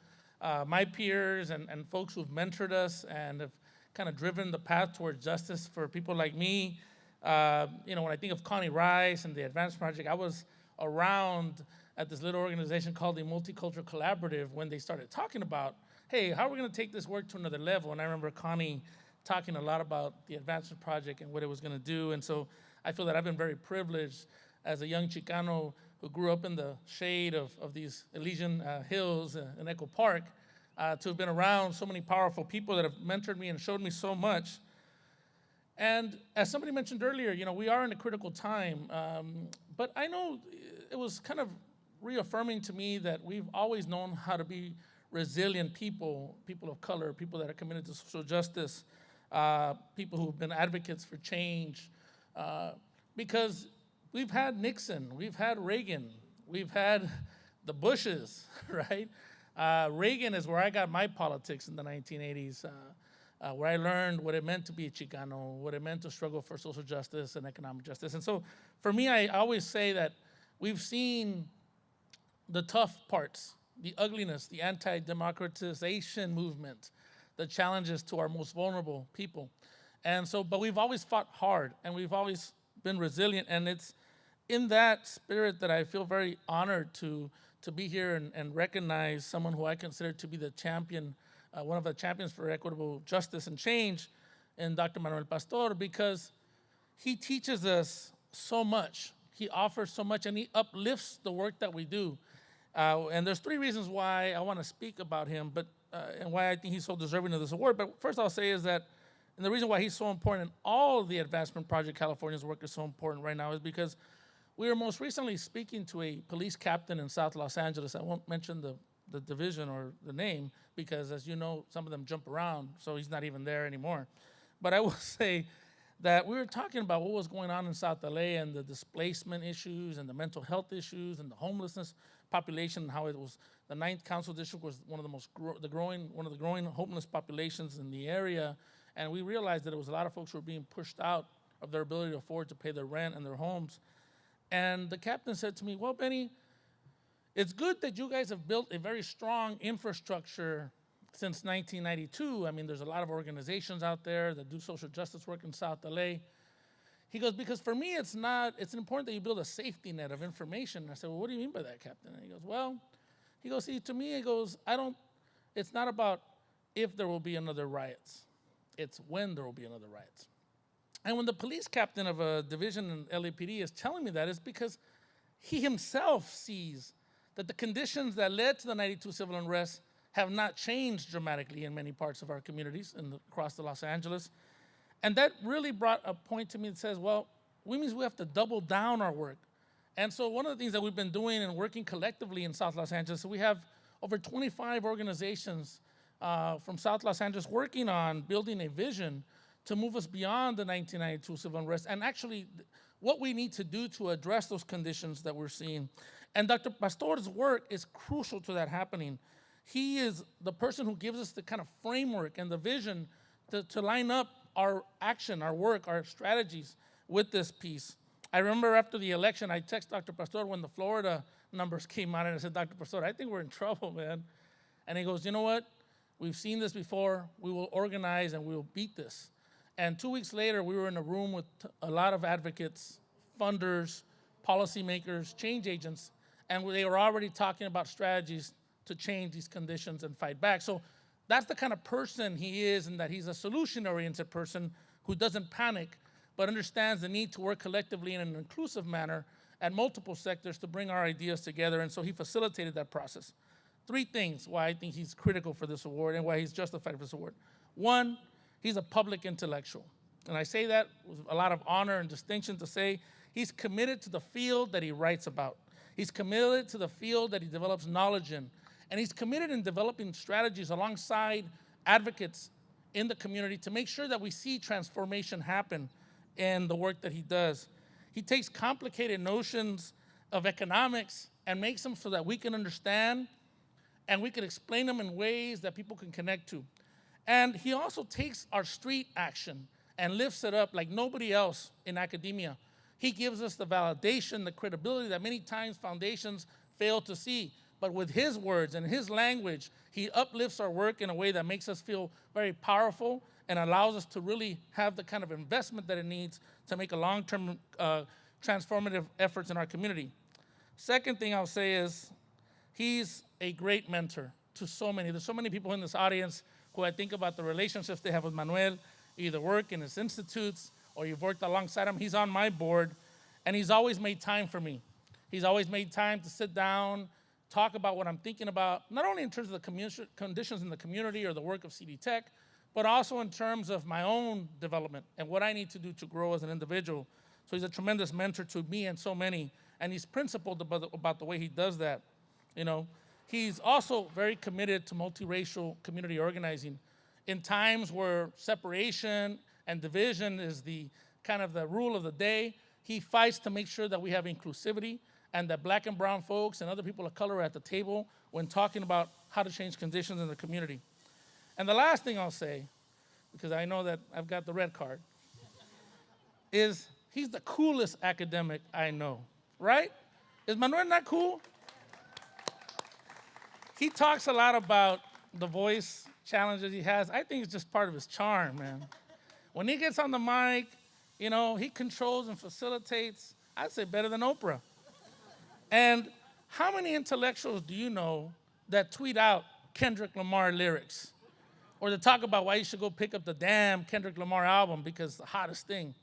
my peers and folks who've mentored us and have kind of driven the path towards justice for people like me. You know, when I think of Connie Rice and the Advance Project, I was around at this little organization called the Multicultural Collaborative when they started talking about, hey, how are we going to take this work to another level? And I remember Connie talking a lot about the Advancement Project and what it was going to do. And so I feel that I've been very privileged as a young Chicano who grew up in the shade of these Elysian hills in Echo Park to have been around so many powerful people that have mentored me and showed me so much. And as somebody mentioned earlier, you know, we are in a critical time, but I know it was kind of reaffirming to me that we've always known how to be resilient people, people of color, people that are committed to social justice, people who've been advocates for change, because we've had Nixon, we've had Reagan, we've had the Bushes, right? Reagan is where I got my politics in the 1980s. Where I learned what it meant to be a Chicano, what it meant to struggle for social justice and economic justice. And so for me, I always say that we've seen the tough parts, the ugliness, the anti-democratization movement, the challenges to our most vulnerable people. And so, but we've always fought hard and we've always been resilient. And it's in that spirit that I feel very honored to be here and recognize someone who I consider to be the champion, one of the champions for equitable justice and change in Dr. Manuel Pastor, because he teaches us so much. He offers so much and he uplifts the work that we do. And there's 3 reasons why I want to speak about him, but and why I think he's so deserving of this award. But first I'll say is that, and the reason why he's so important and all of the Advancement Project California's work is so important right now is because we were most recently speaking to a police captain in South Los Angeles. I won't mention the division or the name because, as you know, some of them jump around, so he's not even there anymore. But I will say that we were talking about what was going on in South LA and the displacement issues and the mental health issues and the homelessness population, and how it was the 9th Council District was one of the most growing homeless populations in the area. And we realized that there was a lot of folks who were being pushed out of their ability to afford to pay their rent and their homes. And the captain said to me, well, Benny, it's good that you guys have built a very strong infrastructure since 1992. I mean, there's a lot of organizations out there that do social justice work in South LA. He goes, because for me, it's important that you build a safety net of information. And I said, well, what do you mean by that, Captain? And he goes, well, see, to me, it's not about if there will be another riots. It's when there will be another riots. And when the police captain of a division in LAPD is telling me that, it's because he himself sees that the conditions that led to the 92 civil unrest have not changed dramatically in many parts of our communities across the Los Angeles. And that really brought a point to me that says, well, we have to double down our work. And so one of the things that we've been doing and working collectively in South Los Angeles, so we have over 25 organizations from South Los Angeles working on building a vision to move us beyond the 1992 civil unrest and actually what we need to do to address those conditions that we're seeing. And Dr. Pastor's work is crucial to that happening. He is the person who gives us the kind of framework and the vision to line up our action, our work, our strategies with this piece. I remember after the election, I texted Dr. Pastor when the Florida numbers came out, and I said, Dr. Pastor, I think we're in trouble, man. And he goes, you know what? We've seen this before. We will organize and we will beat this. And 2 weeks later, we were in a room with a lot of advocates, funders, policymakers, change agents, and they were already talking about strategies to change these conditions and fight back. So that's the kind of person he is, and that he's a solution-oriented person who doesn't panic, but understands the need to work collectively in an inclusive manner at multiple sectors to bring our ideas together, and so he facilitated that process. 3 things why I think he's critical for this award and why he's justified for this award. 1, he's a public intellectual. And I say that with a lot of honor and distinction to say he's committed to the field that he writes about. He's committed to the field that he develops knowledge in. And he's committed in developing strategies alongside advocates in the community to make sure that we see transformation happen in the work that he does. He takes complicated notions of economics and makes them so that we can understand and we can explain them in ways that people can connect to. And he also takes our street action and lifts it up like nobody else in academia. He gives us the validation, the credibility that many times foundations fail to see. But with his words and his language, he uplifts our work in a way that makes us feel very powerful and allows us to really have the kind of investment that it needs to make a long-term transformative efforts in our community. Second thing I'll say is he's a great mentor to so many. There's so many people in this audience who I think about the relationships they have with Manuel, either work in his institutes or you've worked alongside him. He's on my board, and he's always made time for me. He's always made time to sit down, talk about what I'm thinking about, not only in terms of the conditions in the community or the work of CD Tech, but also in terms of my own development and what I need to do to grow as an individual. So he's a tremendous mentor to me and so many, and he's principled about the way he does that. You know, he's also very committed to multiracial community organizing. In times where separation and division is the kind of the rule of the day, he fights to make sure that we have inclusivity and that black and brown folks and other people of color are at the table when talking about how to change conditions in the community. And the last thing I'll say, because I know that I've got the red card, is he's the coolest academic I know, right? Is Manuel not cool? He talks a lot about the voice challenges he has. I think it's just part of his charm, man. When he gets on the mic, you know, he controls and facilitates, I'd say better than Oprah. And how many intellectuals do you know that tweet out Kendrick Lamar lyrics? Or to talk about why you should go pick up the damn Kendrick Lamar album because it's the hottest thing?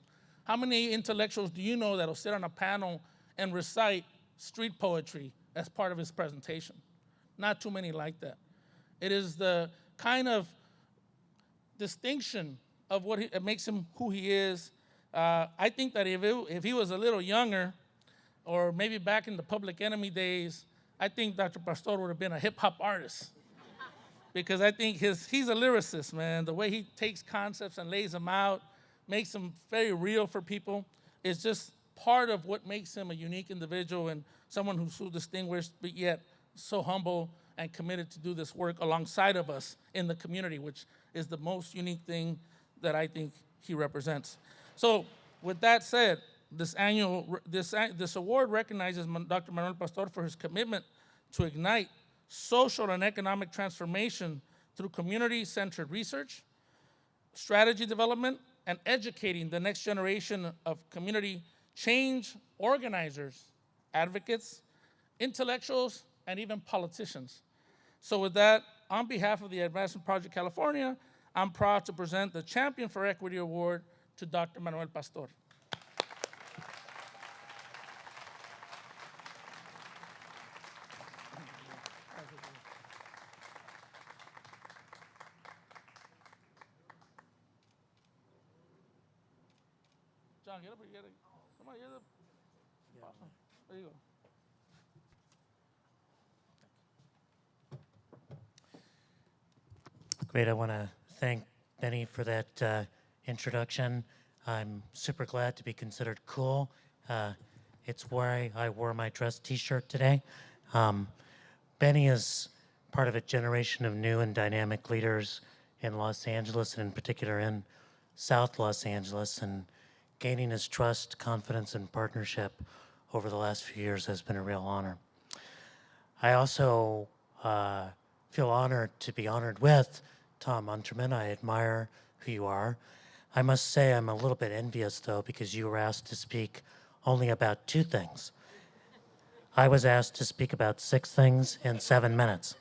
How many intellectuals do you know that'll sit on a panel and recite street poetry as part of his presentation? Not too many like that. It is the kind of distinction of what it makes him who he is. I think that if he was a little younger, or maybe back in the Public Enemy days, I think Dr. Pastor would have been a hip-hop artist. Because I think he's a lyricist, man. The way he takes concepts and lays them out, makes them very real for people, is just part of what makes him a unique individual and someone who's so distinguished, but yet so humble and committed to do this work alongside of us in the community, which is the most unique thing that I think he represents. So with that said, this award recognizes Dr. Manuel Pastor for his commitment to ignite social and economic transformation through community-centered research, strategy development, and educating the next generation of community change organizers, advocates, intellectuals, and even politicians. So with that, on behalf of the Advancement Project California, I'm proud to present the Champion for Equity Award to Dr. Manuel Pastor. John, get up here. Come on, you're the... Awesome. There you go. Great. I want to thank Benny for that introduction. I'm super glad to be considered cool. It's why I wore my dress T-shirt today. Benny is part of a generation of new and dynamic leaders in Los Angeles, and in particular in South Los Angeles, and gaining his trust, confidence, and partnership over the last few years has been a real honor. I also feel honored to be honored with Tom Unterman. I admire who you are. I must say I'm a little bit envious, though, because you were asked to speak only about 2 things. I was asked to speak about 6 things in 7 minutes.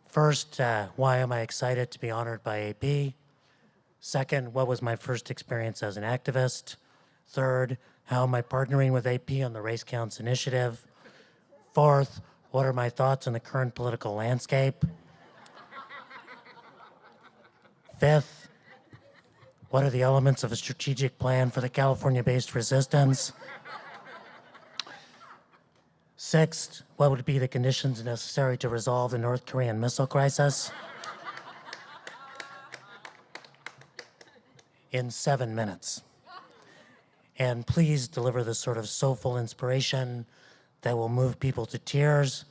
First, why am I excited to be honored by AP? Second, what was my first experience as an activist? Third, how am I partnering with AP on the Race Counts initiative? Fourth, what are my thoughts on the current political landscape? Fifth, what are the elements of a strategic plan for the California-based resistance? Sixth, what would be the conditions necessary to resolve the North Korean missile crisis? In 7 minutes. And please deliver the sort of soulful inspiration that will move people to tears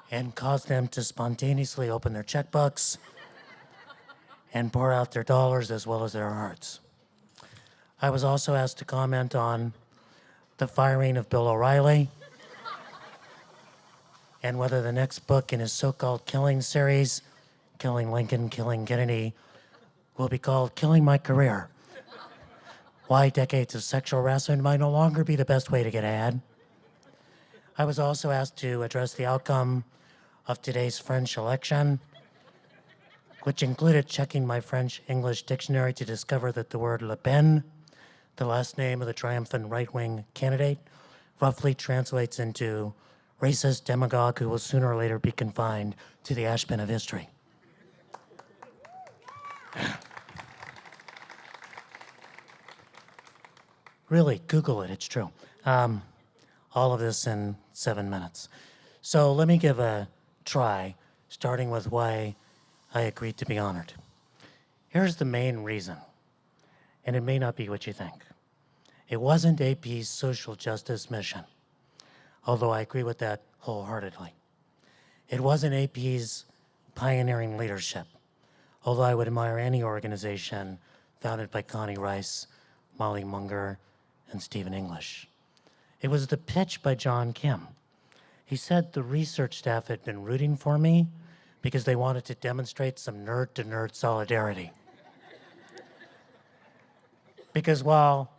and cause them to spontaneously open their checkbooks and pour out their dollars as well as their hearts. I was also asked to comment on the firing of Bill O'Reilly and whether the next book in his so-called killing series, Killing Lincoln, Killing Kennedy, will be called Killing My Career. Why decades of sexual harassment might no longer be the best way to get ahead. I was also asked to address the outcome of today's French election, which included checking my French-English dictionary to discover that the word Le Pen, the last name of the triumphant right-wing candidate, roughly translates into racist demagogue who will sooner or later be confined to the ash bin of history. Really, Google it, it's true. All of this in 7 minutes. So let me give a try, starting with why I agreed to be honored. Here's the main reason, and it may not be what you think. It wasn't AP's social justice mission, although I agree with that wholeheartedly. It wasn't AP's pioneering leadership, although I would admire any organization founded by Connie Rice, Molly Munger, and Stephen English. It was the pitch by John Kim. He said the research staff had been rooting for me because they wanted to demonstrate some nerd-to-nerd solidarity. Because while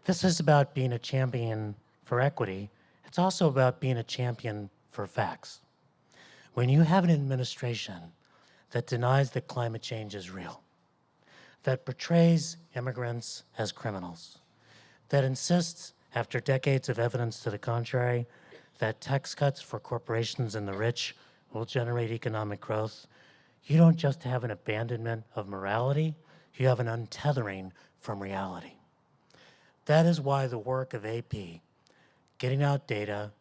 this is about being a champion for equity, it's also about being a champion for facts. When you have an administration that denies that climate change is real, that portrays immigrants as criminals, that insists, after decades of evidence to the contrary, that tax cuts for corporations and the rich will generate economic growth, you don't just have an abandonment of morality, you have an untethering from reality. That is why the work of AP, getting out data,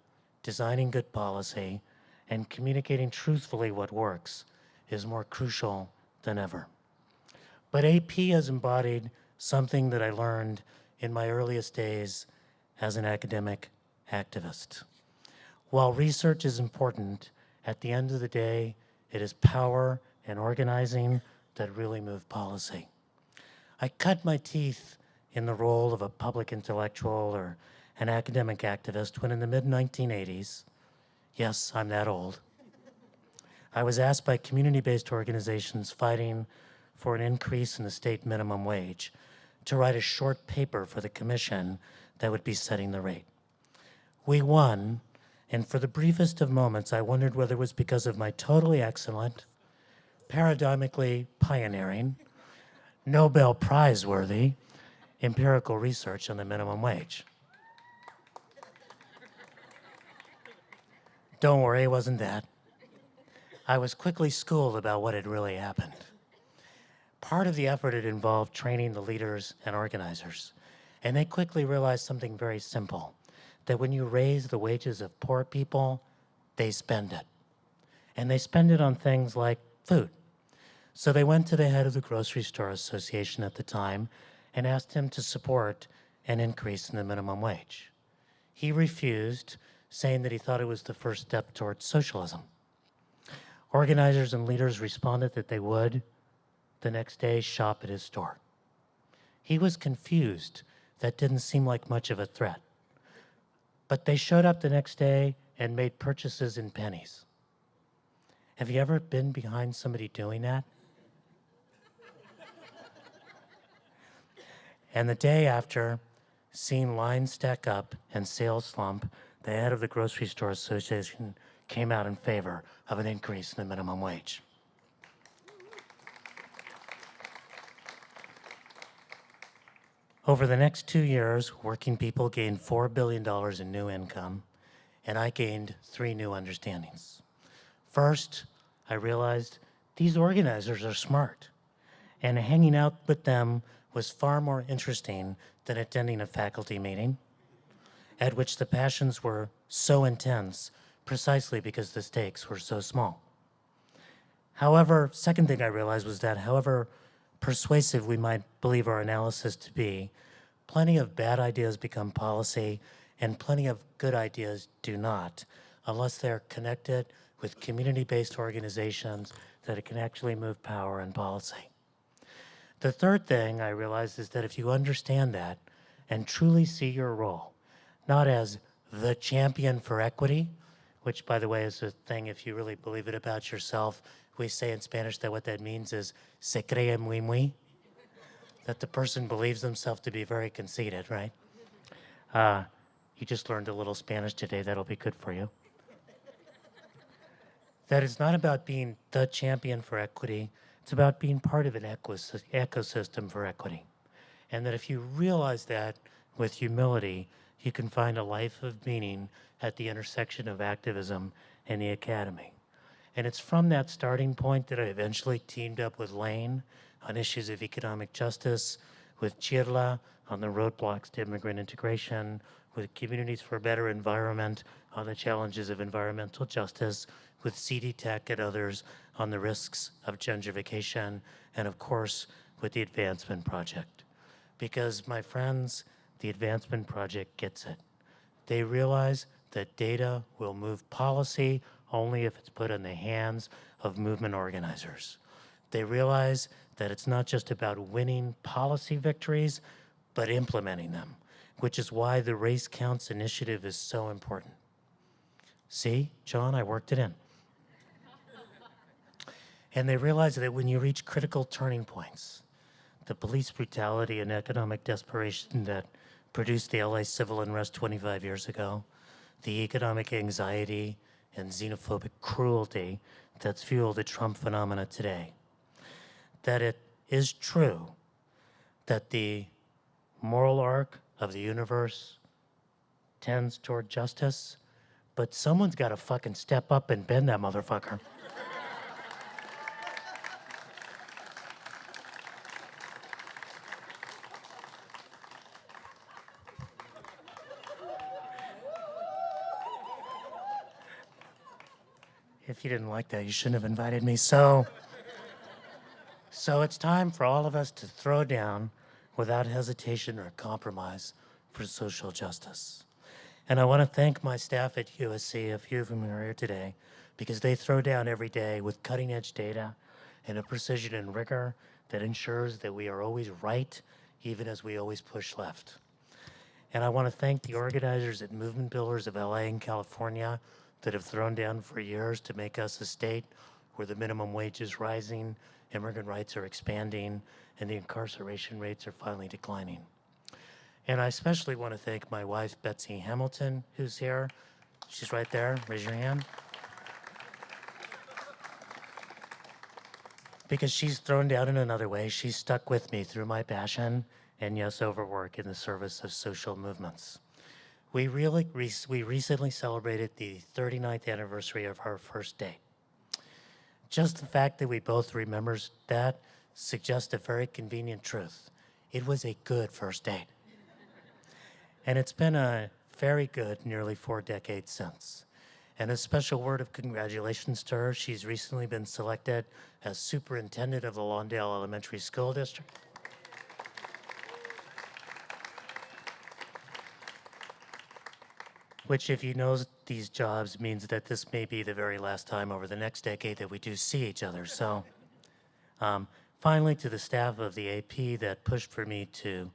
designing good policy, and communicating truthfully what works, is more crucial than ever. But AP has embodied something that I learned in my earliest days as an academic activist. While research is important, at the end of the day, it is power and organizing that really move policy. I cut my teeth in the role of a public intellectual or an academic activist when in the mid-1980s, yes, I'm that old, I was asked by community-based organizations fighting for an increase in the state minimum wage to write a short paper for the commission that would be setting the rate. We won, and for the briefest of moments, I wondered whether it was because of my totally excellent, paradigmically pioneering, Nobel Prize-worthy empirical research on the minimum wage. Don't worry, it wasn't that. I was quickly schooled about what had really happened. Part of the effort had involved training the leaders and organizers, and they quickly realized something very simple, that when you raise the wages of poor people, they spend it. And they spend it on things like food. So they went to the head of the Grocery Store Association at the time and asked him to support an increase in the minimum wage. He refused, saying that he thought it was the first step towards socialism. Organizers and leaders responded that they would, the next day, shop at his store. He was confused. That didn't seem like much of a threat. But they showed up the next day and made purchases in pennies. Have you ever been behind somebody doing that? And the day after, seeing lines stack up and sales slump, the head of the Grocery Store Association came out in favor of an increase in the minimum wage. Over the next 2 years, working people gained $4 billion in new income, and I gained 3 new understandings. First, I realized these organizers are smart, and hanging out with them was far more interesting than attending a faculty meeting, at which the passions were so intense precisely because the stakes were so small. However, second thing I realized was that however persuasive we might believe our analysis to be, plenty of bad ideas become policy and plenty of good ideas do not, unless they're connected with community-based organizations that can actually move power and policy. The third thing I realized is that if you understand that and truly see your role, not as the champion for equity, which by the way is a thing if you really believe it about yourself, we say in Spanish that what that means is se cree muy, that the person believes themselves to be very conceited, right? You just learned a little Spanish today, that'll be good for you. That it's not about being the champion for equity, it's about being part of an ecosystem for equity. And that if you realize that with humility, you can find a life of meaning at the intersection of activism and the academy. And it's from that starting point that I eventually teamed up with Lane on issues of economic justice, with Chirla on the roadblocks to immigrant integration, with Communities for a Better Environment on the challenges of environmental justice, with CD Tech and others on the risks of gentrification, and of course, with the Advancement Project. Because, my friends, the Advancement Project gets it. They realize that data will move policy only if it's put in the hands of movement organizers. They realize that it's not just about winning policy victories, but implementing them, which is why the Race Counts initiative is so important. See, John, I worked it in. And they realize that when you reach critical turning points, the police brutality and economic desperation that produced the LA civil unrest 25 years ago, the economic anxiety and xenophobic cruelty that's fueled the Trump phenomena today, that it is true that the moral arc of the universe tends toward justice, but someone's got to fucking step up and bend that motherfucker. If you didn't like that, you shouldn't have invited me. So it's time for all of us to throw down without hesitation or compromise for social justice. And I want to thank my staff at USC, a few of whom are here today, because they throw down every day with cutting edge data and a precision and rigor that ensures that we are always right, even as we always push left. And I want to thank the organizers at Movement Builders of LA and California that have thrown down for years to make us a state where the minimum wage is rising, immigrant rights are expanding, and the incarceration rates are finally declining. And I especially want to thank my wife, Betsy Hamilton, who's here. She's right there. Raise your hand. Because she's thrown down in another way. She's stuck with me through my passion and, yes, overwork in the service of social movements. We recently celebrated the 39th anniversary of our first date. Just the fact that we both remember that suggests a very convenient truth. It was a good first date. And it's been a very good nearly 4 decades since. And a special word of congratulations to her. She's recently been selected as superintendent of the Lawndale Elementary School District. Which, if you know these jobs, means that this may be the very last time over the next decade that we do see each other. So, finally, to the staff of the AP that pushed for me to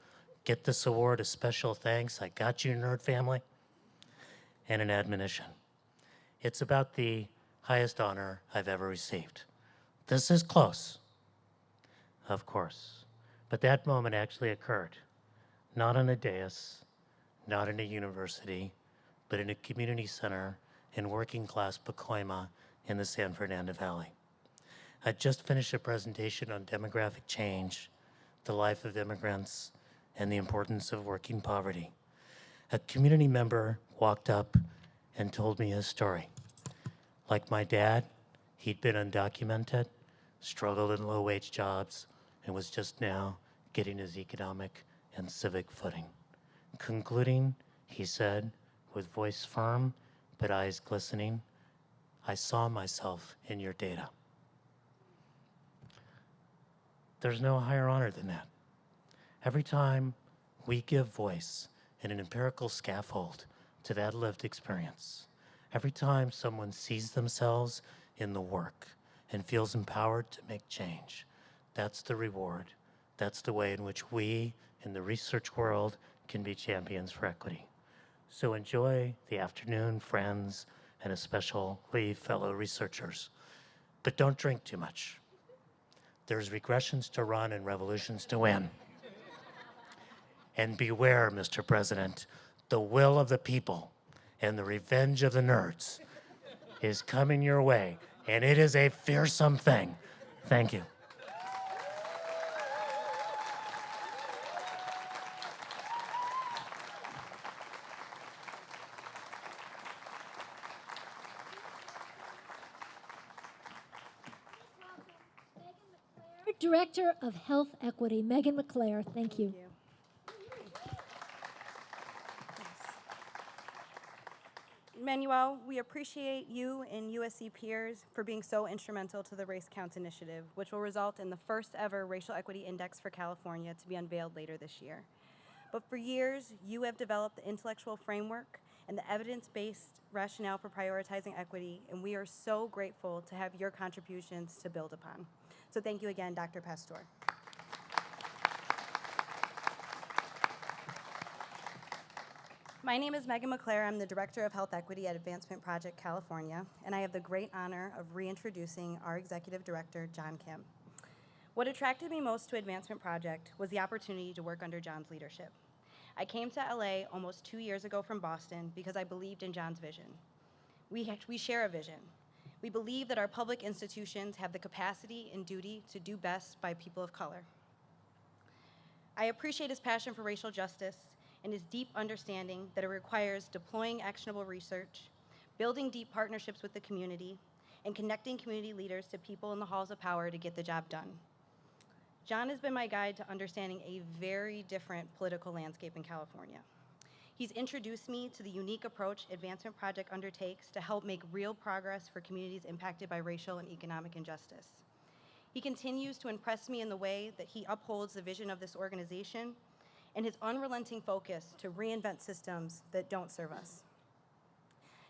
get this award, a special thanks. I got you, nerd family, and an admonition. It's about the highest honor I've ever received. This is close, of course, but that moment actually occurred, not on a dais, not in a university, but in a community center in working class Pacoima in the San Fernando Valley. I just finished a presentation on demographic change, the life of immigrants, and the importance of working poverty. A community member walked up and told me his story. Like my dad, he'd been undocumented, struggled in low-wage jobs, and was just now getting his economic and civic footing. Concluding, he said, with voice firm but eyes glistening, I saw myself in your data. There's no higher honor than that. Every time we give voice and an empirical scaffold to that lived experience, every time someone sees themselves in the work and feels empowered to make change, that's the reward. That's the way in which we in the research world can be champions for equity. So enjoy the afternoon, friends, and especially fellow researchers. But don't drink too much. There's regressions to run and revolutions to win. And beware, Mr. President, the will of the people and the revenge of the nerds is coming your way, and it is a fearsome thing. Thank you. Director of Health Equity, Megan McClare. Thank you. Manuel, we appreciate you and USC peers for being so instrumental to the Race Counts initiative, which will result in the first ever Racial Equity Index for California to be unveiled later this year. But for years, you have developed the intellectual framework and the evidence-based rationale for prioritizing equity, and we are so grateful to have your contributions to build upon. So thank you again, Dr. Pastor. My name is Megan McClare. I'm the Director of Health Equity at Advancement Project California, and I have the great honor of reintroducing our Executive Director, John Kim. What attracted me most to Advancement Project was the opportunity to work under John's leadership. I came to LA almost 2 years ago from Boston because I believed in John's vision. We share a vision. We believe that our public institutions have the capacity and duty to do best by people of color. I appreciate his passion for racial justice and his deep understanding that it requires deploying actionable research, building deep partnerships with the community, and connecting community leaders to people in the halls of power to get the job done. John has been my guide to understanding a very different political landscape in California. He's introduced me to the unique approach Advancement Project undertakes to help make real progress for communities impacted by racial and economic injustice. He continues to impress me in the way that he upholds the vision of this organization and his unrelenting focus to reinvent systems that don't serve us.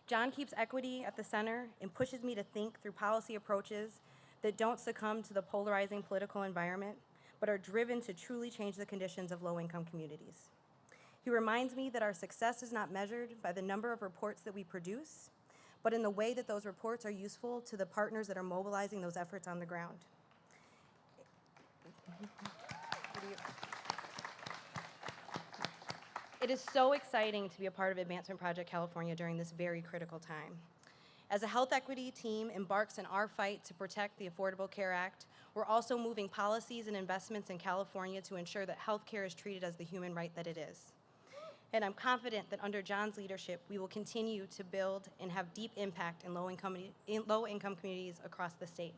John keeps equity at the center and pushes me to think through policy approaches that don't succumb to the polarizing political environment, but are driven to truly change the conditions of low-income communities. He reminds me that our success is not measured by the number of reports that we produce, but in the way that those reports are useful to the partners that are mobilizing those efforts on the ground. It is so exciting to be a part of Advancement Project California during this very critical time. As a health equity team embarks in our fight to protect the Affordable Care Act, we're also moving policies and investments in California to ensure that health care is treated as the human right that it is. And I'm confident that under John's leadership, we will continue to build and have deep impact in low-income communities across the state.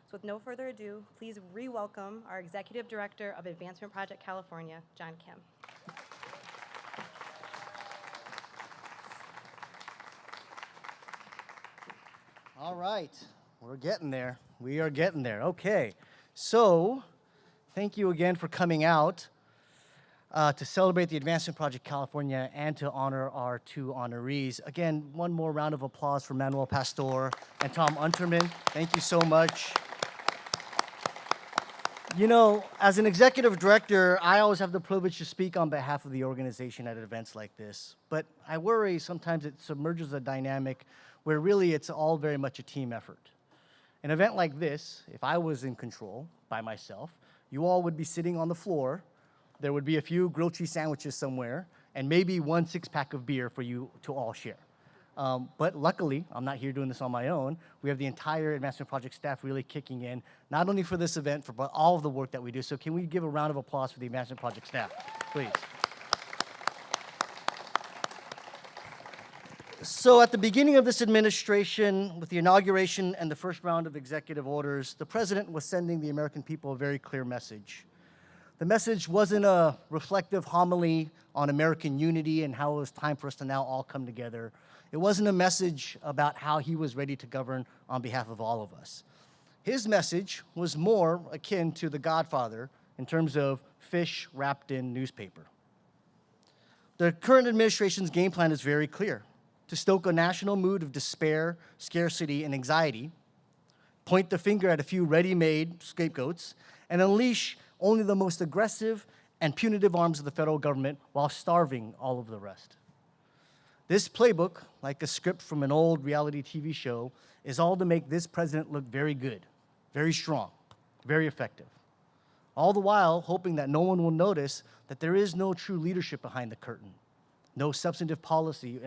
So with no further ado, please re-welcome our Executive Director of Advancement Project California, John Kim. All right, we're getting there. We are getting there. Okay, so thank you again for coming out to celebrate the Advancement Project California and to honor our two honorees. Again, one more round of applause for Manuel Pastor and Tom Unterman. Thank you so much. You know, as an executive director, I always have the privilege to speak on behalf of the organization at events like this. But I worry sometimes it submerges a dynamic where really it's all very much a team effort. An event like this, if I was in control by myself, you all would be sitting on the floor, there would be a few grilled cheese sandwiches somewhere, and maybe 1 six-pack of beer for you to all share. But luckily, I'm not here doing this on my own. We have the entire Advancement Project staff really kicking in, not only for this event, but all of the work that we do. So can we give a round of applause for the Advancement Project staff, please? So at the beginning of this administration, with the inauguration and the first round of executive orders, the president was sending the American people a very clear message. The message wasn't a reflective homily on American unity and how it was time for us to now all come together. It wasn't a message about how he was ready to govern on behalf of all of us. His message was more akin to The Godfather in terms of fish wrapped in newspaper. The current administration's game plan is very clear: to stoke a national mood of despair, scarcity, and anxiety, point the finger at a few ready-made scapegoats, and unleash only the most aggressive and punitive arms of the federal government while starving all of the rest. This playbook, like a script from an old reality TV show, is all to make this president look very good, very strong, very effective. All the while hoping that no one will notice that there is no true leadership behind the curtain. No substantive policy,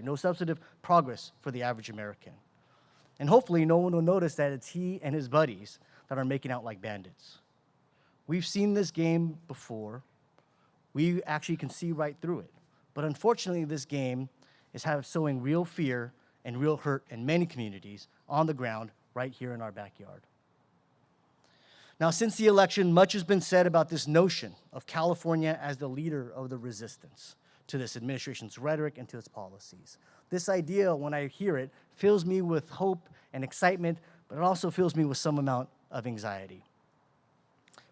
no substantive progress for the average American. And hopefully no one will notice that it's he and his buddies that are making out like bandits. We've seen this game before. We actually can see right through it. But unfortunately, this game is sowing real fear and real hurt in many communities on the ground right here in our backyard. Now, since the election, much has been said about this notion of California as the leader of the resistance to this administration's rhetoric and to its policies. This idea, when I hear it, fills me with hope and excitement, but it also fills me with some amount of anxiety.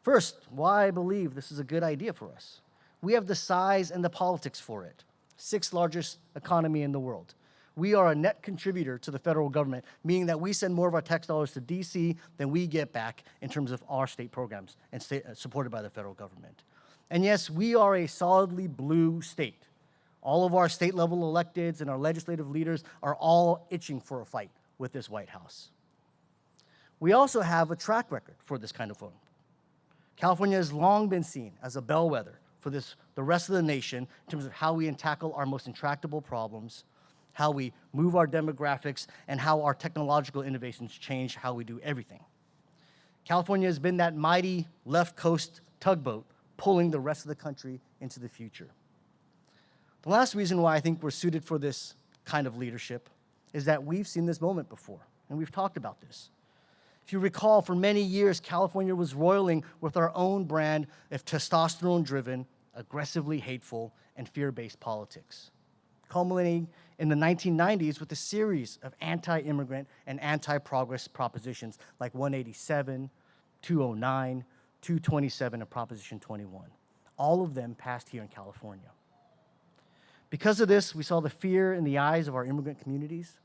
First, why I believe this is a good idea for us. We have the size and the politics for it. 6th largest economy in the world. We are a net contributor to the federal government, meaning that we send more of our tax dollars to DC than we get back in terms of our state programs and supported by the federal government. And yes, we are a solidly blue state. All of our state-level electeds and our legislative leaders are all itching for a fight with this White House. We also have a track record for this kind of vote. California has long been seen as a bellwether for the rest of the nation in terms of how we tackle our most intractable problems, how we move our demographics, and how our technological innovations change how we do everything. California has been that mighty left coast tugboat pulling the rest of the country into the future. The last reason why I think we're suited for this kind of leadership is that we've seen this moment before, and we've talked about this. If you recall, for many years, California was roiling with our own brand of testosterone-driven, aggressively hateful, and fear-based politics, culminating in the 1990s with a series of anti-immigrant and anti-progress propositions like 187, 209, 227, and Proposition 21. All of them passed here in California. Because of this, we saw the fear in the eyes of our immigrant communities.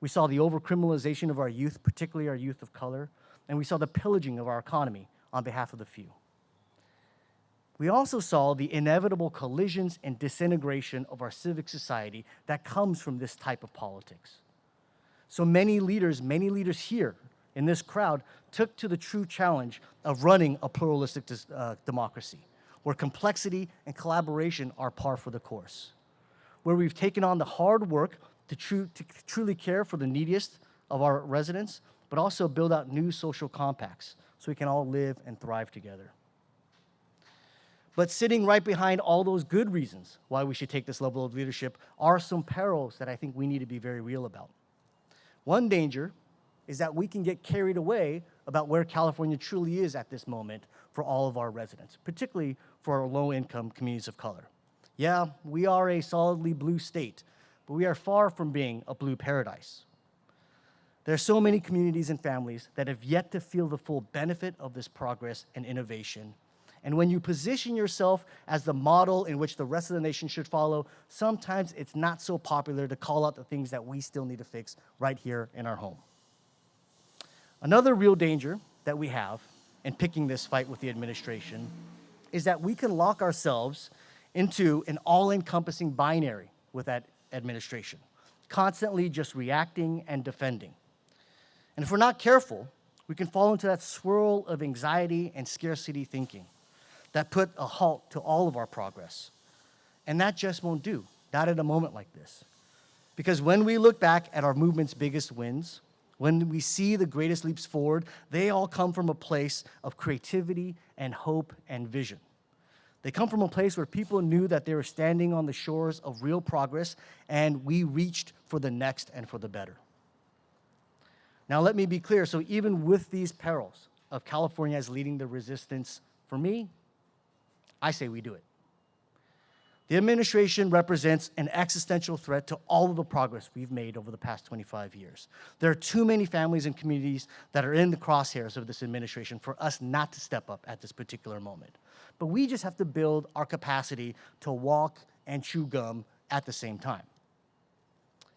We saw the over-criminalization of our youth, particularly our youth of color, and we saw the pillaging of our economy on behalf of the few. We also saw the inevitable collisions and disintegration of our civic society that comes from this type of politics. So many leaders here in this crowd took to the true challenge of running a pluralistic democracy, where complexity and collaboration are par for the course, where we've taken on the hard work to truly care for the neediest of our residents, but also build out new social compacts so we can all live and thrive together. But sitting right behind all those good reasons why we should take this level of leadership are some perils that I think we need to be very real about. One danger is that we can get carried away about where California truly is at this moment for all of our residents, particularly for our low-income communities of color. Yeah, we are a solidly blue state, but we are far from being a blue paradise. There are so many communities and families that have yet to feel the full benefit of this progress and innovation. And when you position yourself as the model in which the rest of the nation should follow, sometimes it's not so popular to call out the things that we still need to fix right here in our home. Another real danger that we have in picking this fight with the administration is that we can lock ourselves into an all-encompassing binary with that administration, constantly just reacting and defending. And if we're not careful, we can fall into that swirl of anxiety and scarcity thinking that put a halt to all of our progress. And that just won't do, not at a moment like this. Because when we look back at our movement's biggest wins, when we see the greatest leaps forward, they all come from a place of creativity and hope and vision. They come from a place where people knew that they were standing on the shores of real progress, and we reached for the next and for the better. Now, let me be clear. So even with these perils of California as leading the resistance, for me, I say we do it. The administration represents an existential threat to all of the progress we've made over the past 25 years. There are too many families and communities that are in the crosshairs of this administration for us not to step up at this particular moment. But we just have to build our capacity to walk and chew gum at the same time.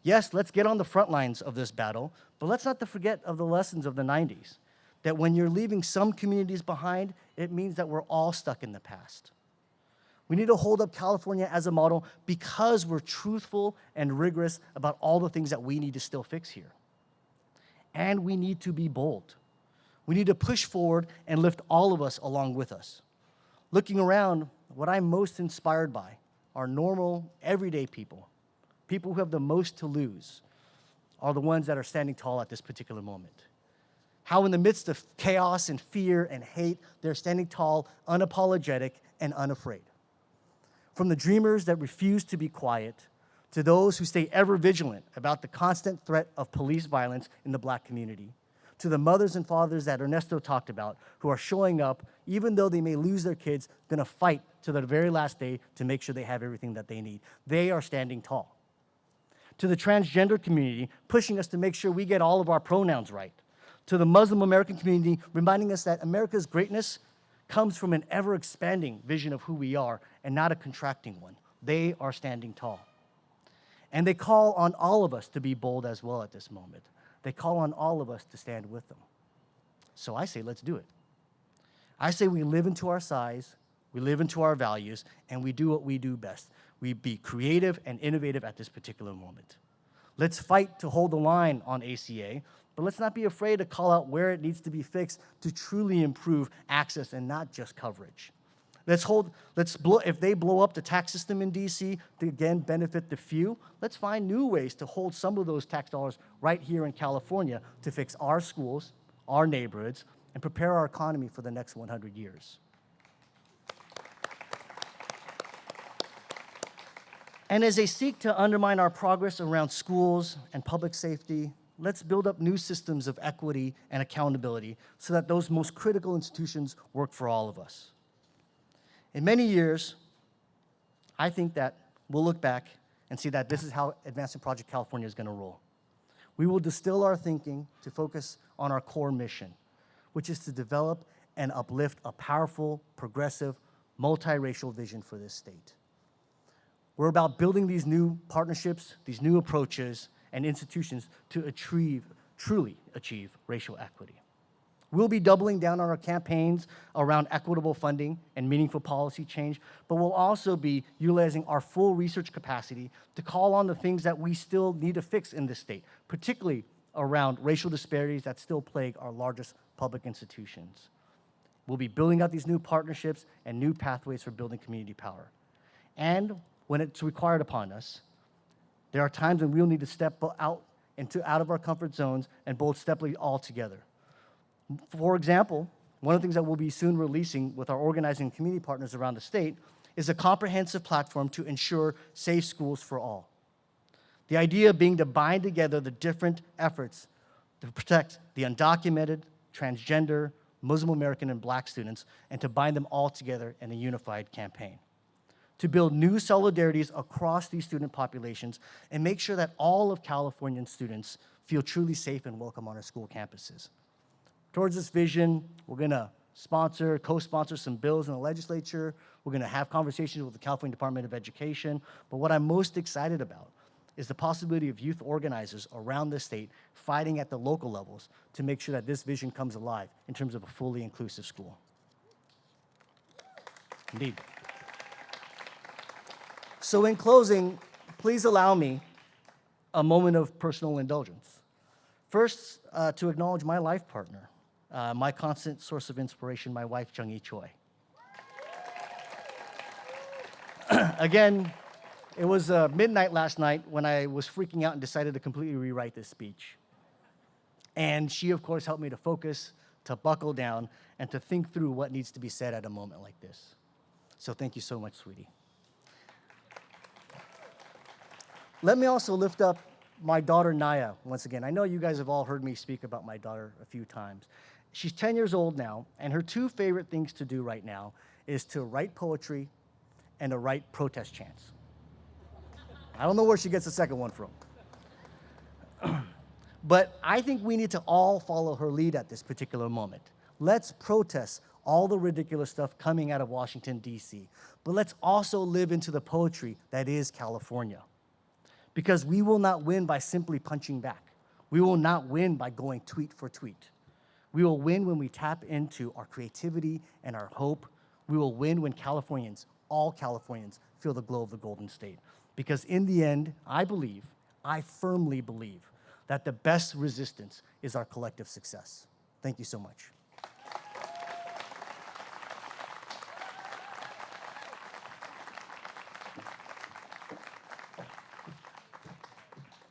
Yes, let's get on the front lines of this battle, but let's not forget of the lessons of the 90s, that when you're leaving some communities behind, it means that we're all stuck in the past. We need to hold up California as a model because we're truthful and rigorous about all the things that we need to still fix here. And we need to be bold. We need to push forward and lift all of us along with us. Looking around, what I'm most inspired by are normal, everyday people. People who have the most to lose are the ones that are standing tall at this particular moment. How in the midst of chaos and fear and hate, they're standing tall, unapologetic, and unafraid. From the dreamers that refuse to be quiet, to those who stay ever vigilant about the constant threat of police violence in the Black community, to the mothers and fathers that Ernesto talked about, who are showing up, even though they may lose their kids, gonna fight to their very last day to make sure they have everything that they need. They are standing tall. To the transgender community, pushing us to make sure we get all of our pronouns right. To the Muslim American community, reminding us that America's greatness comes from an ever-expanding vision of who we are and not a contracting one. They are standing tall. And they call on all of us to be bold as well at this moment. They call on all of us to stand with them. So I say, let's do it. I say we live into our size, we live into our values, and we do what we do best. We be creative and innovative at this particular moment. Let's fight to hold the line on ACA, but let's not be afraid to call out where it needs to be fixed to truly improve access and not just coverage. If they blow up the tax system in DC to again benefit the few, let's find new ways to hold some of those tax dollars right here in California to fix our schools, our neighborhoods, and prepare our economy for the next 100 years. And as they seek to undermine our progress around schools and public safety, let's build up new systems of equity and accountability so that those most critical institutions work for all of us. In many years, I think that we'll look back and see that this is how Advancement Project California is going to roll. We will distill our thinking to focus on our core mission, which is to develop and uplift a powerful, progressive, multiracial vision for this state. We're about building these new partnerships, these new approaches, and institutions to truly achieve racial equity. We'll be doubling down on our campaigns around equitable funding and meaningful policy change, but we'll also be utilizing our full research capacity to call on the things that we still need to fix in this state, particularly around racial disparities that still plague our largest public institutions. We'll be building out these new partnerships and new pathways for building community power. And when it's required upon us, there are times when we'll need to step out of our comfort zones and bold steply all together. For example, one of the things that we'll be soon releasing with our organizing community partners around the state is a comprehensive platform to ensure safe schools for all. The idea being to bind together the different efforts to protect the undocumented, transgender, Muslim American, and Black students, and to bind them all together in a unified campaign. To build new solidarities across these student populations and make sure that all of Californian students feel truly safe and welcome on our school campuses. Towards this vision, we're gonna co-sponsor some bills in the legislature. We're gonna have conversations with the California Department of Education. But what I'm most excited about is the possibility of youth organizers around the state fighting at the local levels to make sure that this vision comes alive in terms of a fully inclusive school. Indeed. So in closing, please allow me a moment of personal indulgence. First, to acknowledge my life partner, my constant source of inspiration, my wife, Jung-Yi Choi. Again, it was midnight last night when I was freaking out and decided to completely rewrite this speech. And she, of course, helped me to focus, to buckle down, and to think through what needs to be said at a moment like this. So thank you so much, sweetie. Let me also lift up my daughter, Naya, once again. I know you guys have all heard me speak about my daughter a few times. She's 10 years old now, and her two favorite things to do right now is to write poetry and to write protest chants. I don't know where she gets the second one from. But I think we need to all follow her lead at this particular moment. Let's protest all the ridiculous stuff coming out of Washington, D.C., but let's also live into the poetry that is California. Because we will not win by simply punching back. We will not win by going tweet for tweet. We will win when we tap into our creativity and our hope. We will win when Californians, all Californians, feel the glow of the Golden State. Because in the end, I firmly believe, that the best resistance is our collective success. Thank you so much.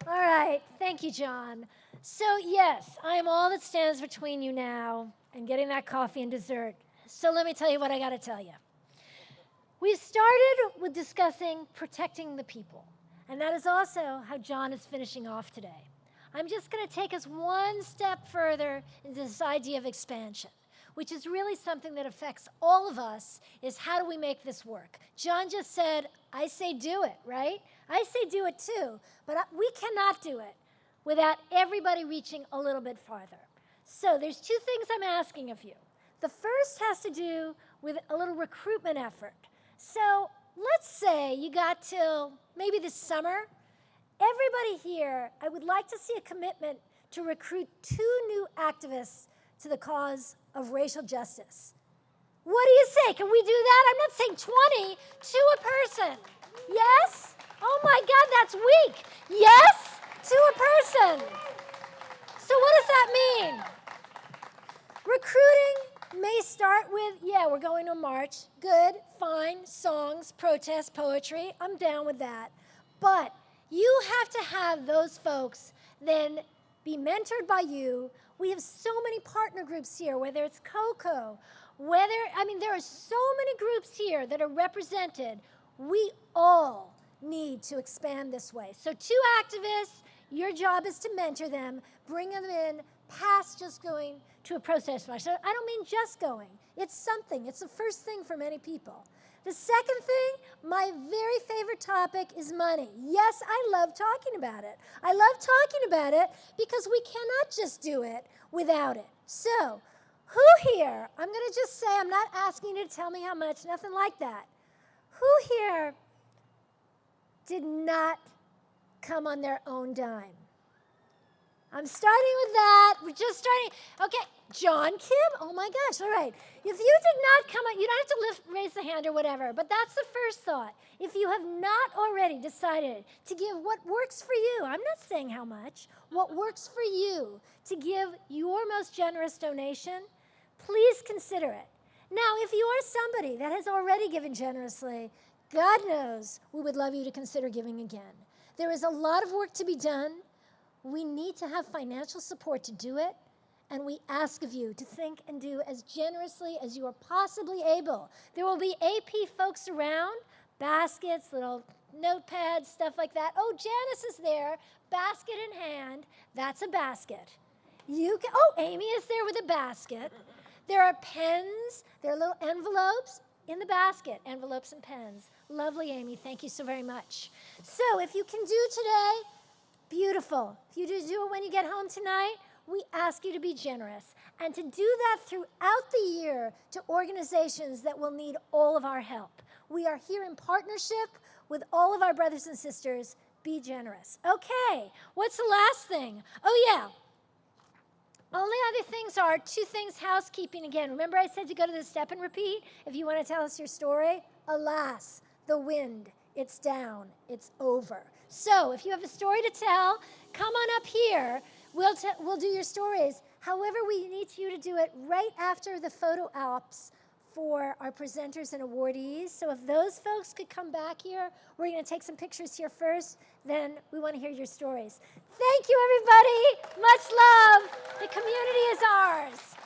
All right, thank you, John. So yes, I am all that stands between you now and getting that coffee and dessert. So let me tell you what I gotta tell you. We started with discussing protecting the people, and that is also how John is finishing off today. I'm just gonna take us one step further into this idea of expansion, which is really something that affects all of us, is how do we make this work? John just said, I say do it, right? I say do it too, but we cannot do it without everybody reaching a little bit farther. So there's two things I'm asking of you. The first has to do with a little recruitment effort. So let's say you got till maybe this summer. Everybody here, I would like to see a commitment to recruit 2 new activists to the cause of racial justice. What do you say? Can we do that? I'm not saying 20, 2 a person. Yes? Oh my God, that's weak. Yes? 2 a person. So what does that mean? Recruiting may start with, yeah, we're going to a march. Good, fine, songs, protests, poetry. I'm down with that. But you have to have those folks then be mentored by you. We have so many partner groups here, whether it's COCO, there are so many groups here that are represented. We all need to expand this way. So 2 activists, your job is to mentor them, bring them in past just going to a protest march. So I don't mean just going. It's something. It's the first thing for many people. The second thing, my very favorite topic is money. Yes, I love talking about it. I love talking about it because we cannot just do it without it. So, who here, I'm going to just say, I'm not asking you to tell me how much, nothing like that. Who here did not come on their own dime? I'm starting with that. We're just starting. Okay, John Kim. Oh my gosh, all right. If you did not come up, you don't have to raise the hand or whatever, but that's the first thought. If you have not already decided to give what works for you, I'm not saying how much, what works for you to give your most generous donation, please consider it. Now, if you are somebody that has already given generously, God knows we would love you to consider giving again. There is a lot of work to be done. We need to have financial support to do it, and we ask of you to think and do as generously as you are possibly able. There will be AP folks around, baskets, little notepads, stuff like that. Oh, Janice is there, basket in hand. That's a basket. Amy is there with a basket. There are pens, there are little envelopes in the basket, envelopes and pens. Lovely, Amy, thank you so very much. So if you can do today, beautiful. If you do it when you get home tonight, we ask you to be generous and to do that throughout the year to organizations that will need all of our help. We are here in partnership with all of our brothers and sisters. Be generous. Okay, what's the last thing? Oh, yeah. Only other things are 2 things, housekeeping again. Remember I said to go to the step and repeat if you want to tell us your story? Alas, the wind, it's down, it's over. So if you have a story to tell, come on up here. We'll do your stories. However, we need you to do it right after the photo ops for our presenters and awardees. So if those folks could come back here, we're going to take some pictures here first, then we want to hear your stories. Thank you, everybody. Much love. The community is ours.